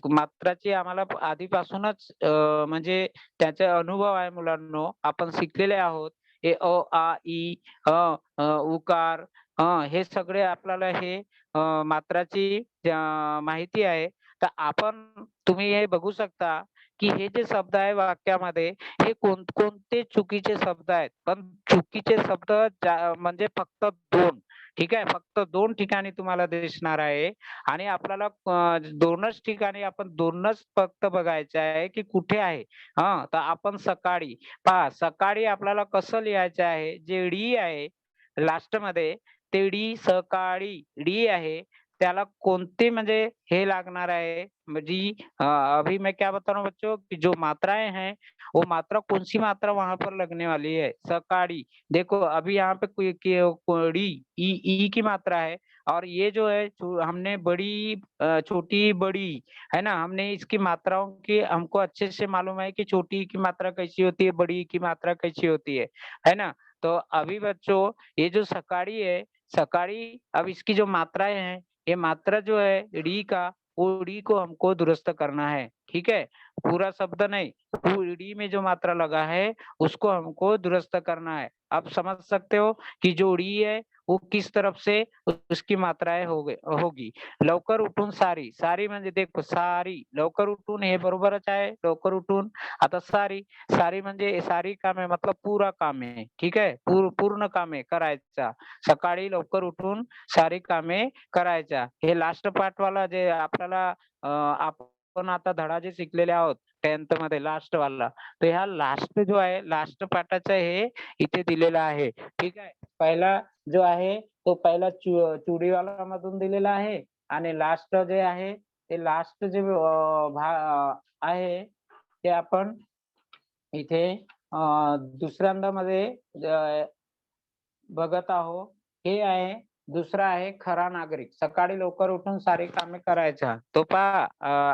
मात्राची आम्हाला आधीपासूनच म्हणजे त्याचा अनुभव आहे मुलांनो. आपण शिकलेले आहोत. हे अ, आ, इ, उकार हे सगळे आपल्याला हे मात्राची माहिती आहे. तर तुम्ही हे बघू शकता, की हे जे शब्द आहे वाक्यामध्ये हे कोणते चुकीचे शब्द आहेत. पण चुकीचे शब्द म्हणजे फक्त 2 ठीक आहे. फक्त 2 ठिकाणी तुम्हाला दिसणार आहे आणि आपल्याला 2च ठिकाणी आपण 2च फक्त बघायचं आहे, की कुठे आहे. तर आपण सकाळी पहा सकाळी आपल्याला कसं लिहायचं आहे, जे डी आहे लास्टमध्ये ते डी सकाळी डी आहे. त्याला कोणते म्हणजे हे लागणार है म्हणजे अभी मैं क्या बता रहा हूँ बच्चों कि जो मात्राएँ हैं, वो मात्रा कौन-सी मात्रा वहाँ पर लगने वाली है? सकाड़ी। देखो अभी यहाँ पे कोई कोड़ी ई की मात्रा है और ये जो है हमने बड़ी छोटी, बड़ी, है ना? हमने इसकी मात्राओं की हमको अच्छे से मालूम है कि छोटी ई की मात्रा कैसी होती है, बड़ी ई की मात्रा कैसी होती है ना? तो अभी बच्चों ये जो सकाड़ी है, सकाड़ी अब इसकी जो मात्राएँ हैं, ये मात्रा जो है ड़ी का, वो ड़ी को हमको दुरुस्त करना है, ठीक है? पूरा शब्द नहीं, ड़ी में जो मात्रा लगा है, उसको हमको दुरुस्त करना है। आप समझ सकते हो कि जो ड़ी है, वो किस तरफ से उसकी मात्राएँ होगी. लवकर उठून सारी, सारी म्हणजे देखो सारी, लवकर उठून हे बरोबरच आहे, लवकर उठून. आता सारी, सारी म्हणजे सारी कामे मतलब पूरा कामे, ठीक आहे? पूर्ण कामे करायचा. सकाळी लवकर उठून सारी कामे करायच्या. हे लास्ट पार्टवाला जे आपल्याला आपण आता धडा जे शिकलेले आहोत 10th मध्ये लास्टवाला, तर ह्या लास्ट जो आहे, लास्ट पार्टाचं हे इथे दिलेलं आहे. ठीक आहे. पहिला जो आहे, तो पहिला चुडीवाला मधून दिलेला आहे आणि लास्ट जे आहे, ते लास्ट जे आहे, ते आपण इथे दुसऱ्यांदा मध्ये बघत आहो. हे आहे, दुसरा आहे खरा नागरिक. सकाळी लवकर उठून सारी कामे करायचा. तो पहा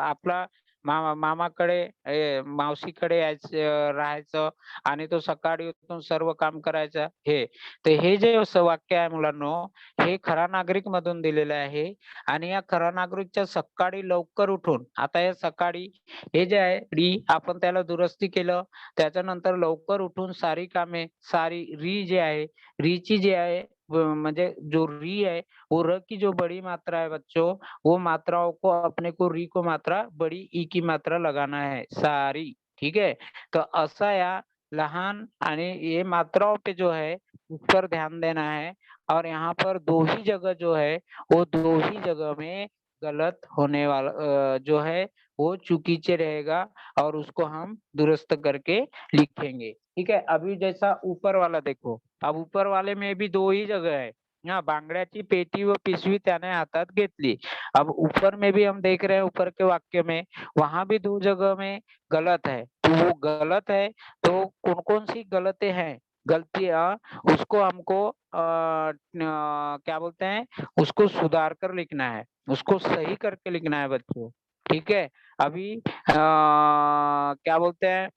आपला मामाकडे मावशीकडे यायचं राहायचं आणि तो सकाळी उठून सर्व काम करायचा हे. तर हे जे असं वाक्य आहे मुलांनो, हे खरा नागरिक मधून दिलेलं आहे आणि या खरा नागरिकच्या सकाळी लवकर उठून आता हे सकाळी हे जे आहे आपण त्याला दुरुस्ती केलं. त्याच्यानंतर लवकर उठून सारी कामे, सारी जे आहे री ची जी है म्हणजे जो री है, वो र की जो बड़ी मात्रा है बच्चों, वो मात्राओं को अपने को री को मात्रा बड़ी ई की मात्रा लगाना है, सारी, ठीक है? तो असा या लहान आणि ये मात्राओं पे जो है, उस पर ध्यान देना है और यहाँ पर 2 ही जगह जो है, वो 2 ही जगह में गलत होने वाला जो है, वो चुकीचे रहेगा और उसको हम दुरुस्त करके लिखेंगे, ठीक है? अभी जैसा ऊपर वाला देखो, अब ऊपर वाले में भी 2 ही जगह है. हां, बांगड्याची पेटी व पिशवी त्याने हातात घेतली. अब ऊपर में भी हम देख रहे हैं ऊपर के वाक्य में, वहाँ भी 2 जगह में गलत है. तो वो गलत है, तो कौन-कौन सी गलतें हैं? गलतियाँ उसको हमको क्या बोलते हैं, उसको सुधार कर लिखना है, उसको सही करके लिखना है बच्चों, ठीक है? अभी क्या बोलते हैं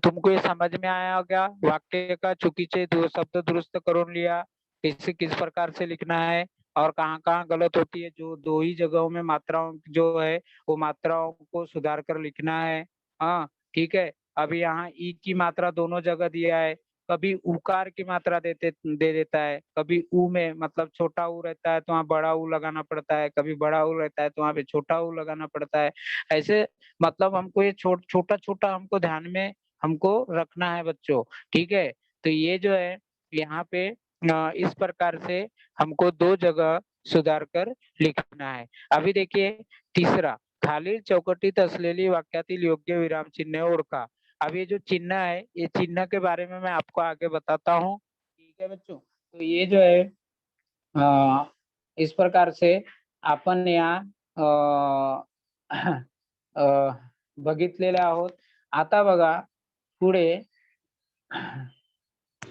तुमको ये समझ में आया क्या? वाक्य का चुकीचे शब्द दुरुस्त करून लिहा. किस किस प्रकार से लिखना है और कहाँ-कहाँ गलत होती है, जो 2 ही जगहों में मात्राओं जो है, वो मात्राओं को सुधार कर लिखना है. हाँ, ठीक है? अभी यहाँ ई की मात्रा दोनों जगह दिया है. कभी उकार की मात्रा दे देता है, कभी ऊ में मतलब छोटा ऊ रहता है तो वहाँ बड़ा ऊ लगाना पड़ता है, कभी बड़ा ऊ रहता है तो वहाँ पे छोटा ऊ लगाना पड़ता है. ऐसे मतलब हमको ये छोटा-छोटा हमको ध्यान में हमको रखना है बच्चों, ठीक है? तो ये जो है यहाँ पे इस प्रकार से हमको 2 जगह सुधार कर लिखना है. अभी देखिए तीसरा, खालील चौकटीत असलेली वाक्यातील योग्य विरामचिन्हे ओळखा. अब ये जो चिन्ह है, ये चिन्ह के बारे में मैं आपको आगे बताता हूँ, ठीक है बच्चों? तो ये जो है इस प्रकार से आपण या अ, अ, बघितलेले आहोत. आता बघा पुढे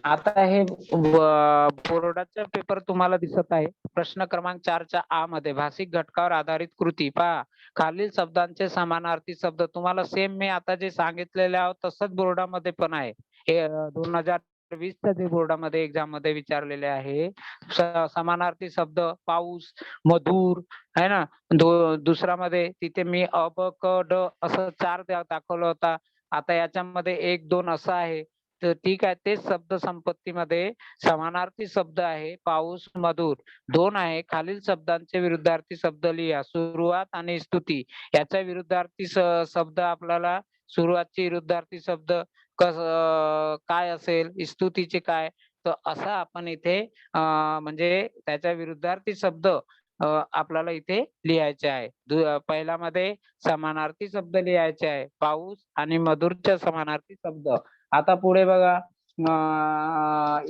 आता हे बोर्डाचा पेपर तुम्हाला दिसत आहे. प्रश्न क्रमांक 4च्या आ मध्ये भाषिक घटकावर आधारित कृती पहा. खालील शब्दांचे समानार्थी शब्द तुम्हाला सेम मी आता जे सांगितलेले आहोत तसंच बोर्डामध्ये पण आहे. हे 2020च्या जे बोर्डामध्ये एक्झाममध्ये विचारलेले आहे. समानार्थी शब्द पाऊस, मधुर आहे ना. दुसऱ्यामध्ये तिथे मी अ, ब, क, ड असं 4 दाखवलं होता. आता याच्यामध्ये 1, 2 असं आहे. तर ठीक आहे. तेच शब्द संपत्तीमध्ये समानार्थी शब्द आहे पाऊस, मधुर. 2 आहे. खालील शब्दांचे विरुद्धार्थी शब्द लिहा. सुरुवात आणि स्तुती. याचा विरुद्धार्थी शब्द आपल्याला सुरुवातचे विरुद्धार्थी शब्द काय असेल? स्तुतीचे काय? तर असं आपण इथे म्हणजे त्याच्या विरुद्धार्थी शब्द आपल्याला इथे लिहायचे आहे. पहिल्यामध्ये समानार्थी शब्द लिहायचे आहे. पाऊस आणि मधुरच्या समानार्थी शब्द. आता पुढे बघा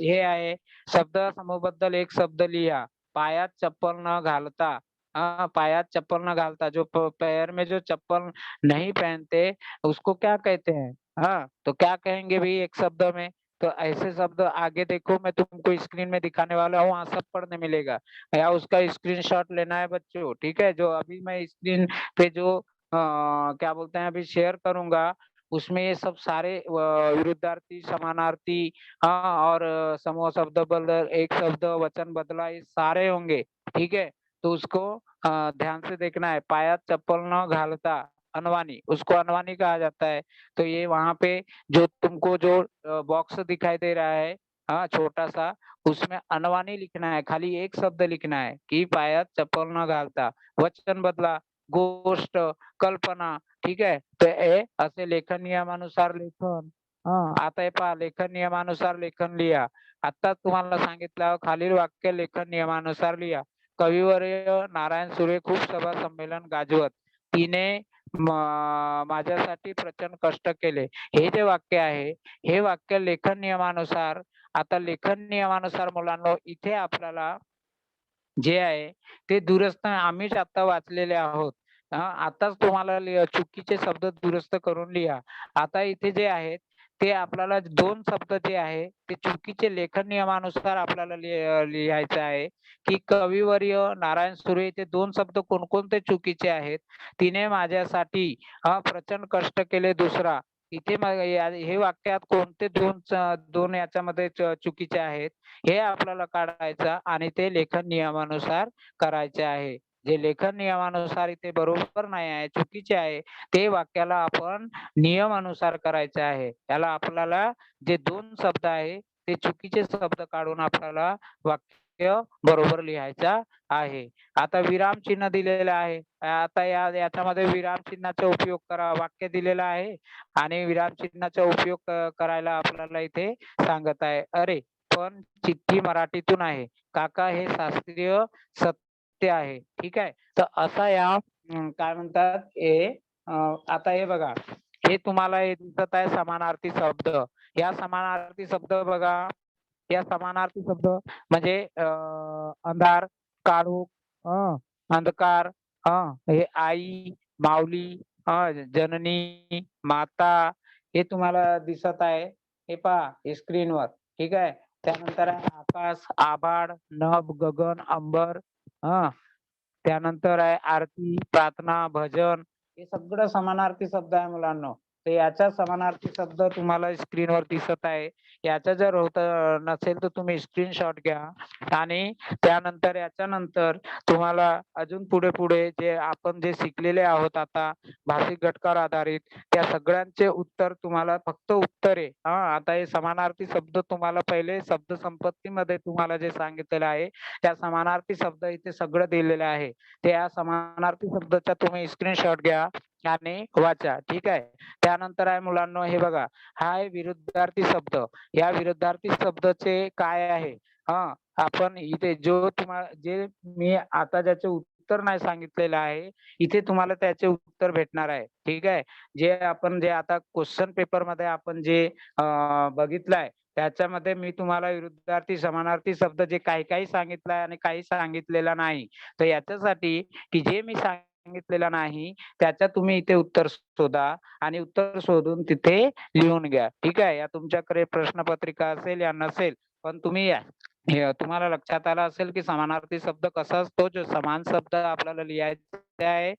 हे आहे शब्द समूहाबद्दल एक शब्द लिहा. पायात चप्पल न घालता हाँ, पायात चप्पल न घालता, जो पैर में जो चप्पल नहीं पहनते उसको क्या कहते हैं? हाँ, तो क्या कहेंगे भई एक शब्द में? तो ऐसे शब्द आगे देखो, मैं तुमको स्क्रीन में दिखाने वाला हूँ, वहाँ सब पढ़ने मिलेगा या उसका स्क्रीनशॉट लेना है बच्चों, ठीक है? जो अभी मैं स्क्रीन पे जो क्या बोलते हैं अभी शेयर करूँगा, उसमें ये सब सारे विरुद्धार्थी, समानार्थी, हाँ, और समूह शब्द बदल, एक शब्द वचन बदला, ये सारे होंगे, ठीक है? तो उसको ध्यान से देखना है। पायात चप्पल न घालता, अनवानी, उसको अनवानी कहा जाता है। तो ये वहाँ पे जो तुमको जो बॉक्स दिखाई दे रहा है, हाँ, छोटा-सा, उसमें अनवानी लिखना है, खाली एक शब्द लिखना है कि पायात चप्पल न घालता, वचन बदला, गोष्ट, कल्पना, ठीक आहे. तर हे असे लेखन नियमानुसार लेखन, आता हे पहा, लेखन नियमानुसार लेखन लिहा. आत्ताच तुम्हाला सांगितलं, खालील वाक्य लेखन नियमानुसार लिहा. कविवर्य नारायण सुर्वे खूप सभा संमेलन गाजवत. तिने माझ्यासाठी प्रचंड कष्ट केले. हे जे वाक्य आहे, हे वाक्य लेखन नियमानुसार, आता लेखन नियमानुसार मुलांनो इथे आपल्याला जे आहे ते दुरुस्त आम्हीच आता वाचलेले आहोत. आताच तुम्हाला चुकीचे शब्द दुरुस्त करून लिहा. आता इथे जे आहेत ते आपल्याला 2 शब्द जे आहे ते चुकीचे लेखन नियमानुसार आपल्याला लिहायचं आहे, की कविवर्य नारायण सुर्वे ते 2 शब्द कोणकोणते चुकीचे आहेत. तिने माझ्यासाठी प्रचंड कष्ट केले. दुसरा इथे मग हे वाक्यात कोणते 2 याच्यामध्ये चुकीचे आहेत, हे आपल्याला काढायचं आणि ते लेखन नियमानुसार करायचे आहे. जे लेखन नियमानुसार इथे बरोबर नाही आहे, चुकीचे आहे, ते वाक्याला आपण नियमानुसार करायचे आहे. त्याला आपल्याला जे 2 शब्द आहे, ते चुकीचे शब्द काढून आपल्याला वाक्य बरोबर लिहायचं आहे. आता विरामचिन्ह दिलेलं आहे. आता याच्यामध्ये विरामचिन्हाचा उपयोग करा. वाक्य दिलेलं आहे आणि विरामचिन्हाचा उपयोग करायला आपल्याला इथे सांगत आहे. अरे, पण चिठ्ठी मराठीतून आहे. काका हे शास्त्रीय सत्य आहे. ठीक आहे. तर असा या काय म्हणतात आता हे बघा, हे तुम्हाला हे दिसत आहे समानार्थी शब्द. या समानार्थी शब्द बघा, या समानार्थी शब्द म्हणजे अंधार, काळोख, अंधकार, हे आई, माऊली, जननी, माता, हे तुम्हाला दिसत आहे. हे पहा स्क्रीनवर. ठीक आहे. त्यानंतर आहे आकाश, आभाळ, नभ, गगन, अंबर, हं. त्यानंतर आहे आरती, प्रार्थना, भजन, हे सगळं समानार्थी शब्द आहे मुलांनो. तर याचा समानार्थी शब्द तुम्हाला स्क्रीनवर दिसत आहे. याचं जर होत नसेल तर तुम्ही स्क्रीनशॉट घ्या आणि त्यानंतर याच्यानंतर तुम्हाला अजून पुढे-पुढे जे आपण जे शिकलेले आहोत आता भाषिक घटकावर आधारित, त्या सगळ्यांचे उत्तर तुम्हाला फक्त उत्तरे आता हे समानार्थी शब्द तुम्हाला पहिले शब्दसंपत्तीमध्ये तुम्हाला जे सांगितलेलं आहे, त्या समानार्थी शब्द इथे सगळं दिलेलं आहे. त्या समानार्थी शब्दाचा तुम्ही स्क्रीनशॉट घ्या आणि वाचा. ठीक आहे. त्यानंतर आहे मुलांनो हे बघा, हा आहे विरुद्धार्थी शब्द. या विरुद्धार्थी शब्दाचे काय आहे? आपण इथे जे मी आता ज्याचे उत्तर नाही सांगितलेलं आहे, इथे तुम्हाला त्याचे उत्तर भेटणार आहे. ठीक आहे. जे आता क्वेश्चन पेपरमध्ये आपण जे बघितलंय, त्याच्यामध्ये मी तुम्हाला विरुद्धार्थी, समानार्थी शब्द जे काही-काही सांगितलं आहे आणि काही सांगितलेलं नाही. तर याच्यासाठी की जे मी सांगितलेलं नाही, त्याचं तुम्ही इथे उत्तर शोधा आणि उत्तर शोधून तिथे लिहून घ्या. ठीक आहे. या तुमच्याकडे प्रश्नपत्रिका असेल या नसेल, पण तुम्ही या. हे तुम्हाला लक्षात आलं असेल की समानार्थी शब्द कसा असतो, जो समान शब्द आपल्याला लिहायचे आहे,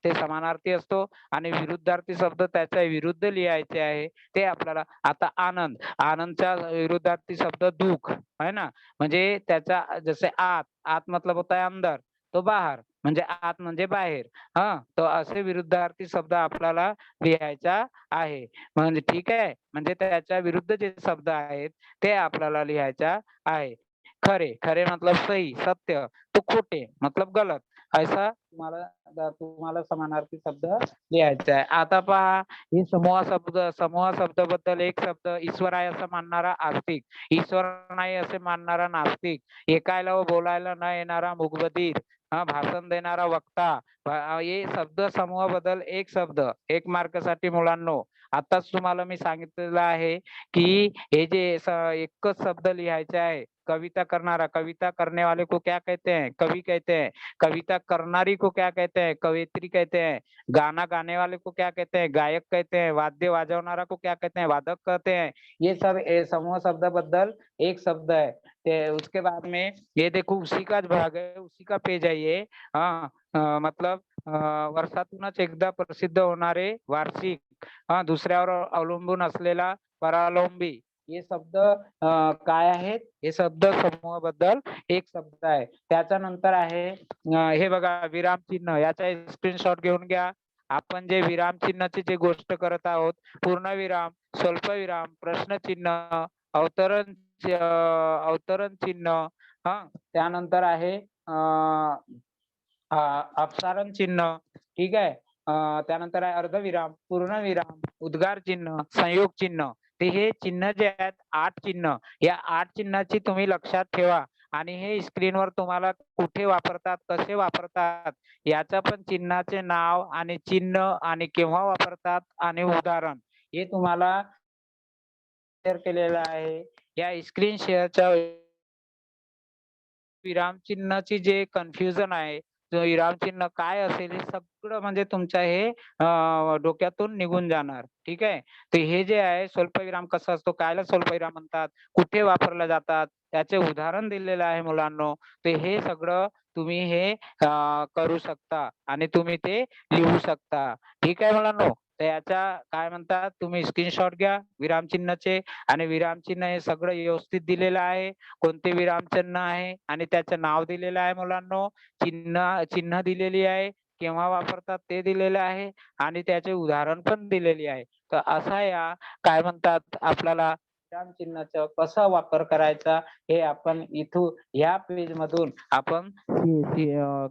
ते समानार्थी असतो आणि विरुद्धार्थी शब्द त्याच्या विरुद्ध लिहायचे आहे, ते आपल्याला आता आनंद, आनंदच्या विरुद्धार्थी शब्द दुःख, आहे ना? म्हणजे त्याचा जसे आत, आत मतलब होता है अंदर, तो बाहर, म्हणजे आत म्हणजे बाहेर. तर असे विरुद्धार्थी शब्द आपल्याला लिहायचा आहे. म्हणजे ठीक आहे. म्हणजे त्याच्या विरुद्ध जे शब्द आहेत, ते आपल्याला लिहायचा आहे. खरे, खरे मतलब सही, सत्य, तो खोटे मतलब गलत. ऐसा तुम्हाला समानार्थी शब्द लिहायचा आहे. आता पहा, हे समूह शब्दाबद्दल एक शब्द ईश्वर आहे असं मानणारा आस्तिक, ईश्वर नाही असे मानणारा नास्तिक, ऐकायला व बोलायला न येणारा मूकबधीर, भाषण देणारा वक्ता. हे शब्द समूहाबद्दल एक शब्द 1 मार्कासाठी मुलांनो. आताच तुम्हाला मी सांगितलेलं आहे, की हे जे एकच शब्द लिहायचे आहे. कविता करनारा, कविता करने वाले को क्या कहते हैं? कवि कहते हैं। कविता करनारी को क्या कहते हैं? कवयित्री कहते हैं। गाना गाने वाले को क्या कहते हैं? गायक कहते हैं। वाद्य बजावणारा को क्या कहते हैं? वादक कहते हैं। ये सब समूह शब्दाबद्दल एक शब्द है। उसके बाद में ये देखो उसी काच भाग आहे, उसी का पेज आहे ये. हां, मतलब वर्षातूनच एकदा प्रसिद्ध होणारे वार्षिक, दुसऱ्यावर अवलंबून असलेला परावलंबी. हे शब्द काय आहेत? हे शब्द समूहाबद्दल एक शब्द आहे. त्याच्यानंतर आहे हे बघा विरामचिन्ह. याचा स्क्रीनशॉट घेऊन घ्या. आपण जे विरामचिन्हाची जे गोष्ट करत आहोत, पूर्णविराम, स्वल्पविराम, प्रश्नचिन्ह, अवतरण अवतरण चिन्ह, हां. त्यानंतर आहे अपसारण चिन्ह, ठीक आहे. त्यानंतर आहे अर्धविराम, पूर्णविराम, उद्गार चिन्ह, संयोग चिन्ह. ते हे चिन्ह जे आहेत 8 चिन्ह, या 8 चिन्हाची तुम्ही लक्षात ठेवा आणि हे स्क्रीनवर तुम्हाला कुठे वापरतात, कसे वापरतात, याचं पण चिन्हाचे नाव आणि चिन्ह आणि केव्हा वापरतात आणि उदाहरण हे तुम्हाला शेअर केलेलं आहे. या स्क्रीन शेअरच्या विरामचिन्हाची जे कन्फ्युजन आहे, जो विरामचिन्ह काय असेल हे सगळं म्हणजे तुमच्या हे डोक्यातून निघून जाणार. ठीक आहे. तर हे जे आहे स्वल्पविराम कसा असतो, कायला स्वल्पविराम म्हणतात, कुठे वापरले जातात, त्याचे उदाहरण दिलेलं आहे मुलांनो. तर हे सगळं तुम्ही हे करू शकता आणि तुम्ही ते लिहू शकता. ठीक आहे मुलांनो. तर याच्या काय म्हणतात तुम्ही स्क्रीनशॉट घ्या विरामचिन्हाचे आणि विरामचिन्ह हे सगळं व्यवस्थित दिलेलं आहे. कोणते विरामचिन्ह आहे आणि त्याचं नाव दिलेलं आहे मुलांनो. चिन्ह चिन्ह दिलेली आहे. केव्हा वापरतात ते दिलेलं आहे आणि त्याचे उदाहरण पण दिलेली आहे. तर असा या काय म्हणतात आपल्याला विरामचिन्हाचा कसा वापर करायचा हे आपण इथून या पेजमधून आपण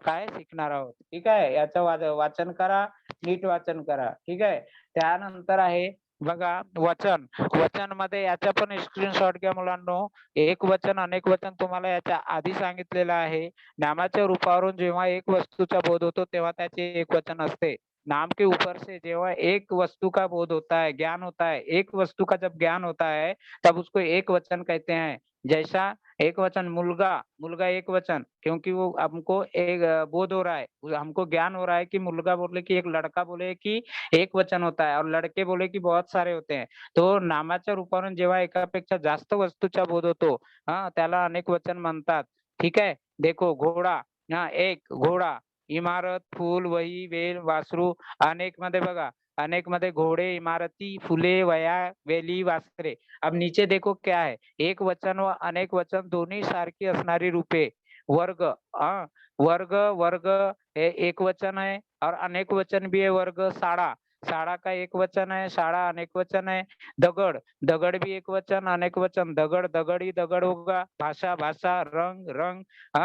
काय शिकणार आहोत. ठीक आहे. याचं वाचन करा, नीट वाचन करा. ठीक आहे. त्यानंतर आहे बघा वचन. वचनमध्ये याचा पण स्क्रीनशॉट घ्या मुलांनो. एक वचन, अनेक वचन तुम्हाला याच्या आधी सांगितलेलं आहे. नामाच्या रूपावरून जेव्हा एक वस्तूचा बोध होतो तेव्हा त्याचे एक वचन असते. नाम के ऊपर से जेव्हा एक वस्तु का बोध होता है, ज्ञान होता है, एक वस्तु का जब ज्ञान होता है तब उसको एक वचन कहते हैं. जैसा एक वचन मुलगा, मुलगा एक वचन क्योंकि वो हमको एक बोध हो रहा है, हमको ज्ञान हो रहा है कि मुलगा बोले कि एक लड़का बोले कि एक वचन होता है और लड़के बोले की बहुत सारे होते हैं. तो नामाच्या रूपावरून जेव्हा एकापेक्षा जास्त वस्तूचा बोध होतो, त्याला अनेक वचन म्हणतात. ठीक आहे. देखो घोडा, एक घोडा, इमारत, फूल, वही, वेल, वासरू. अनेक मध्ये बघा, अनेक मध्ये घोडे, इमारती, फुले, वह्या, वेली, वासरे. अब नीचे देखो क्या है, एक वचन व अनेक वचन दोन्ही सारखी असणारी रूपे. वर्ग, वर्ग, वर्ग हे एक वचन है और अनेक वचन भी है वर्ग. शाळा, शाळा का एक वचन है, शाळा अनेक वचन है. दगड, दगड भी एक वचन, अनेक वचन. दगड, दगड ही दगड होगा. भाषा, भाषा. रंग, रंग.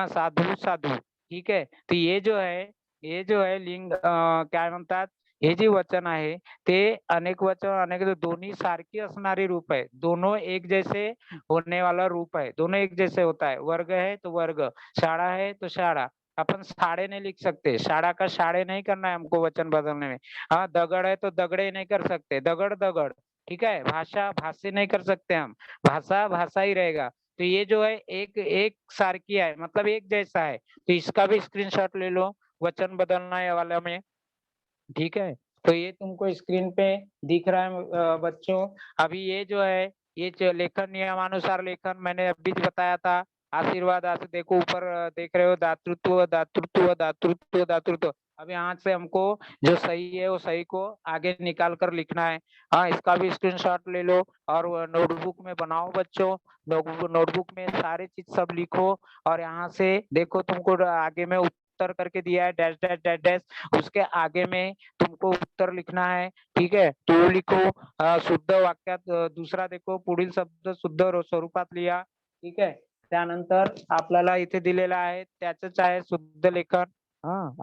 साधू, साधू. ठीक है. तो ये जो है लिंग काय म्हणतात, हे जे वचन आहे ते अनेक वचन अनेक दोन्ही सारखी असणारी रूप आहे. दोनों एक जैसे होने वाला रूप है, दोनों एक जैसे होता है. वर्ग है तो वर्ग, शाळा है तो शाळा. अपन साड़े नहीं लिख सकते, शाड़ा का शाड़े नहीं करना है हमको वचन बदलने में. हाँ, दगड़ है तो दगड़े नहीं कर सकते, दगड़ दगड़. ठीक है. भाषा भाषे नहीं कर सकते हम, भाषा भाषा ही रहेगा. तो ये जो है एक एक सारखी है, मतलब एक जैसा है. तो इसका भी स्क्रीनशॉट ले लो वचन बदलना है वाला में. ठीक है। तो ये तुमको स्क्रीन पे दिख रहा है बच्चों। अभी ये जो है, ये जो लेखन नियमानुसार लेखन मैंने अभी बताया था। आशीर्वाद देखो ऊपर देख रहे हो दातृत्व, दातृत्व, दातृत्व, दातृत्व। अब यहाँ से हमको जो सही है वो सही को आगे निकाल कर लिखना है। हाँ, इसका भी स्क्रीनशॉट ले लो और नोटबुक में बनाओ बच्चों। नोटबुक में सारी चीज सब लिखो और यहाँ से देखो तुमको आगे में उत्तर करके दिया है डैश डैश डैश डैश, उसके आगे में तुमको उत्तर लिखना है. ठीक आहे. तो लिखो. शुद्ध वाक्यात दुसरा देखो पुढील शब्द शुद्ध स्वरूपात लिहा. ठीक आहे. त्यानंतर आपल्याला इथे दिलेलं आहे त्याचंच आहे शुद्ध लेखन.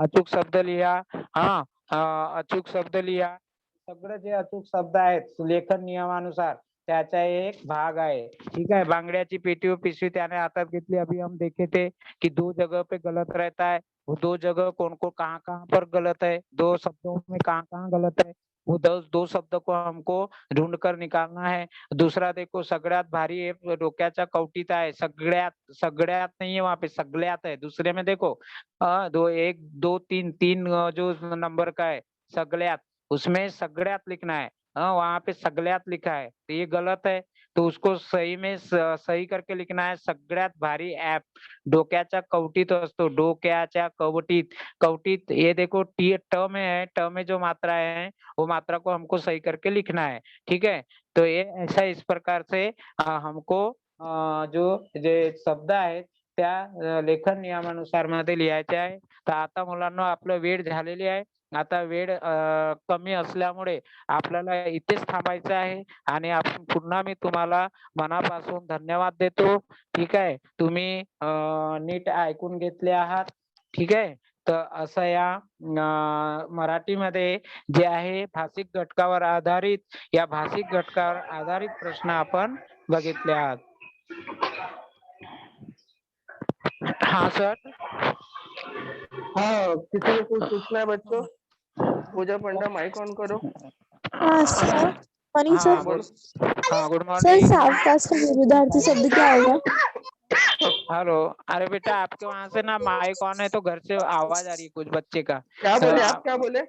अचूक शब्द लिहा. अचूक शब्द लिहा. सगळं जे अचूक शब्द आहेत लेखन नियमानुसार त्याचा एक भाग आहे. ठीक है. बांगड्याची पेटी व पिशवी त्याने हातात घेतली. अभी हम देखे थे कि 2 जगह पे गलत रहता है. वो 2 जगह कौन-कौन कहाँ-कहाँ पर गलत है, 2 शब्दों में कहाँ-कहाँ गलत है, वो 2 शब्द को हमको ढूँढ कर निकालना है। दूसरा देखो सगळ्यात भारी है डोक्याच्या कवटीत आहे, सगळ्यात नहीं है वहाँ पे सगळ्यात है। दूसरे में देखो 2 1 2 3 3 जो नंबर का है सगळ्यात, उसमें सगळ्यात लिखना है। वहाँ पे सगळ्यात लिखा है, तो ये गलत है। तो उसको सही में सही करके लिखना है सगळ्यात भारी ॲप डोक्याच्या कवटीत असतो, डोक्याच्या कवटीत, कवटीत ये देखो ट में है, ट में जो मात्राएँ हैं, वो मात्रा को हमको सही करके लिखना है, ठीक है? तो ये ऐसा इस प्रकार से हमको जे शब्द आहेत त्या लेखन नियमानुसार मध्ये लिहायचे आहे. तर आता मुलांनो आपलं वेळ झालेली आहे. आता वेळ कमी असल्यामुळे आपल्याला इथेच थांबायचं आहे आणि आपण पुन्हा मी तुम्हाला मनापासून धन्यवाद देतो. ठीक आहे. तुम्ही नीट ऐकून घेतले आहात. ठीक आहे. तर असं या मराठीमध्ये जे आहे भाषिक घटकावर आधारित या भाषिक घटकावर आधारित प्रश्न आपण बघितले आहात. हाँ सर. हाँ, किसी को कुछ पूछना है बच्चों? पूजा पंडा माइक ऑन करो। हाँ सर, मॉर्निंग हाँ सर। बोलो। हाँ गुड सर मॉर्निंग. सावकाश का विरुद्धार्थी शब्द क्या होगा? हेलो. अरे बेटा आपके वहाँ से ना माइक ऑन है तो घर से आवाज आ रही है कुछ बच्चे का. क्या तो बोले आप, क्या बोले?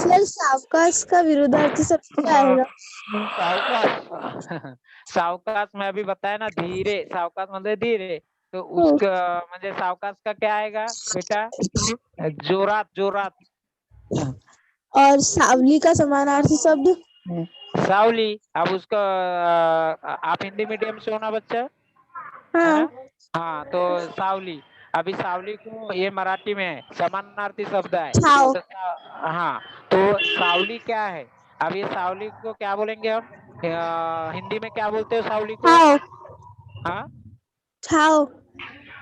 सर सावकाश का विरुद्धार्थी शब्द क्या आएगा? सावकाश। सावकाश में अभी बताया ना धीरे सावकाश म्हणजे धीरे तो उसका म्हणजे सावकाश का क्या आएगा बेटा जोरात जोरात. और सावली का समानार्थी शब्द? सावली. अब उसका आप हिंदी मीडियम से हो ना बच्चा है हाँ। ना. हाँ तो सावली. अभी सावली को ये मराठी में है समानार्थी शब्द है. छाव। तो हाँ तो सावली क्या है. अब ये सावली को क्या बोलेंगे हम हिंदी में क्या बोलते हो सावली को. छाव। हाँ छाव।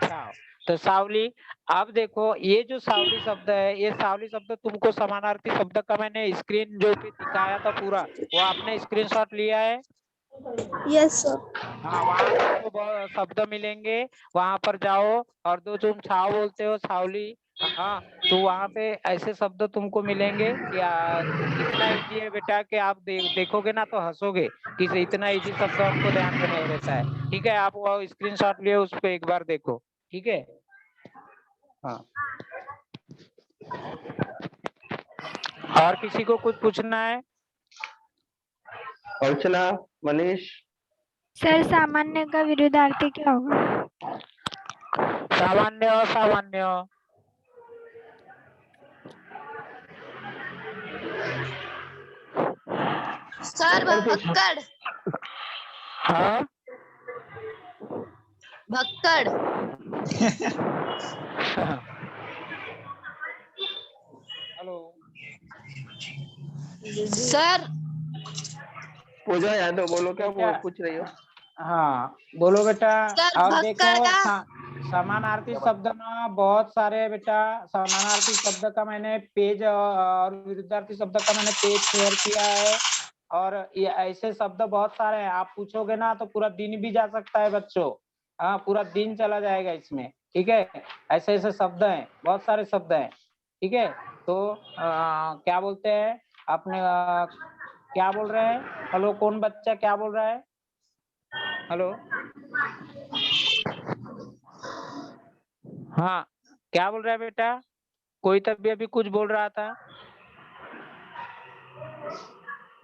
छाव. तो सावली. अब देखो ये जो सावली शब्द है ये सावली शब्द तुमको समानार्थी शब्द का मैंने स्क्रीन जो पे दिखाया था पूरा वो आपने स्क्रीनशॉट लिया है. Yes sir. हाँ वहाँ तुमको शब्द मिलेंगे वहां पर जाओ और जो तुम छाव बोलते हो छावली. हाँ तो वहाँ पे ऐसे शब्द तुमको मिलेंगे कि इतना इजी है बेटा कि आप देखोगे ना तो हंसोगे कि इतना इजी शब्द हमको ध्यान में नहीं रहता है. ठीक है आप वो स्क्रीनशॉट लिए उस पे एक बार देखो. ठीक है. हाँ और किसी को कुछ पूछना है. अर्चना, मनीष। सर सामान्य का विरुद्धार्थी क्या होगा? सामान्य असामान्य. सर भक्कड़ हाँ भक्कड़ हेलो. सर पूजा यादव बोलो, क्या क्या? पूछ रही हो? हाँ बोलो बेटा. सर और भक्कड़ देखो का समानार्थी शब्द ना बहुत सारे है बेटा. समानार्थी शब्द का मैंने पेज और विरुद्धार्थी शब्द का मैंने पेज शेयर किया है और ये ऐसे शब्द बहुत सारे हैं. आप पूछोगे ना तो पूरा दिन भी जा सकता है बच्चों. हाँ पूरा दिन चला जाएगा इसमें. ठीक है. ऐसे ऐसे शब्द हैं बहुत सारे शब्द हैं. ठीक है. तो क्या बोलते हैं आपने क्या बोल रहे हैं. हेलो कौन बच्चा क्या बोल रहा है. हेलो. हाँ क्या बोल रहा है बेटा. कोई तो अभी कुछ बोल रहा था.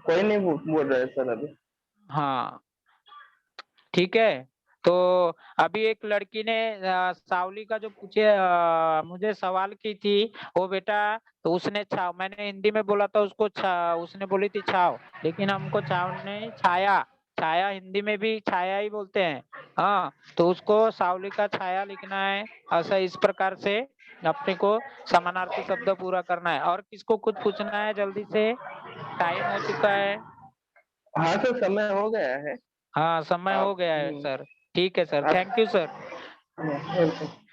कोई नहीं बोल रहा है सर अभी. हाँ ठीक है. तो अभी एक लड़की ने सावली का जो पूछे मुझे सवाल की थी वो बेटा तो उसने छाव मैंने हिंदी में बोला था उसको उसने बोली थी छाव लेकिन हमको छाव नहीं छाया. छाया हिंदी में भी छाया ही बोलते हैं. हाँ तो उसको सावली का छाया लिखना है. ऐसा इस प्रकार से अपने को समानार्थी शब्द पूरा करना है. और किसको कुछ पूछना है जल्दी से. टाइम हो चुका है. हाँ सर समय हो गया है. हाँ समय हो गया है सर. ठीक है sir. Thank you sir. Welcome.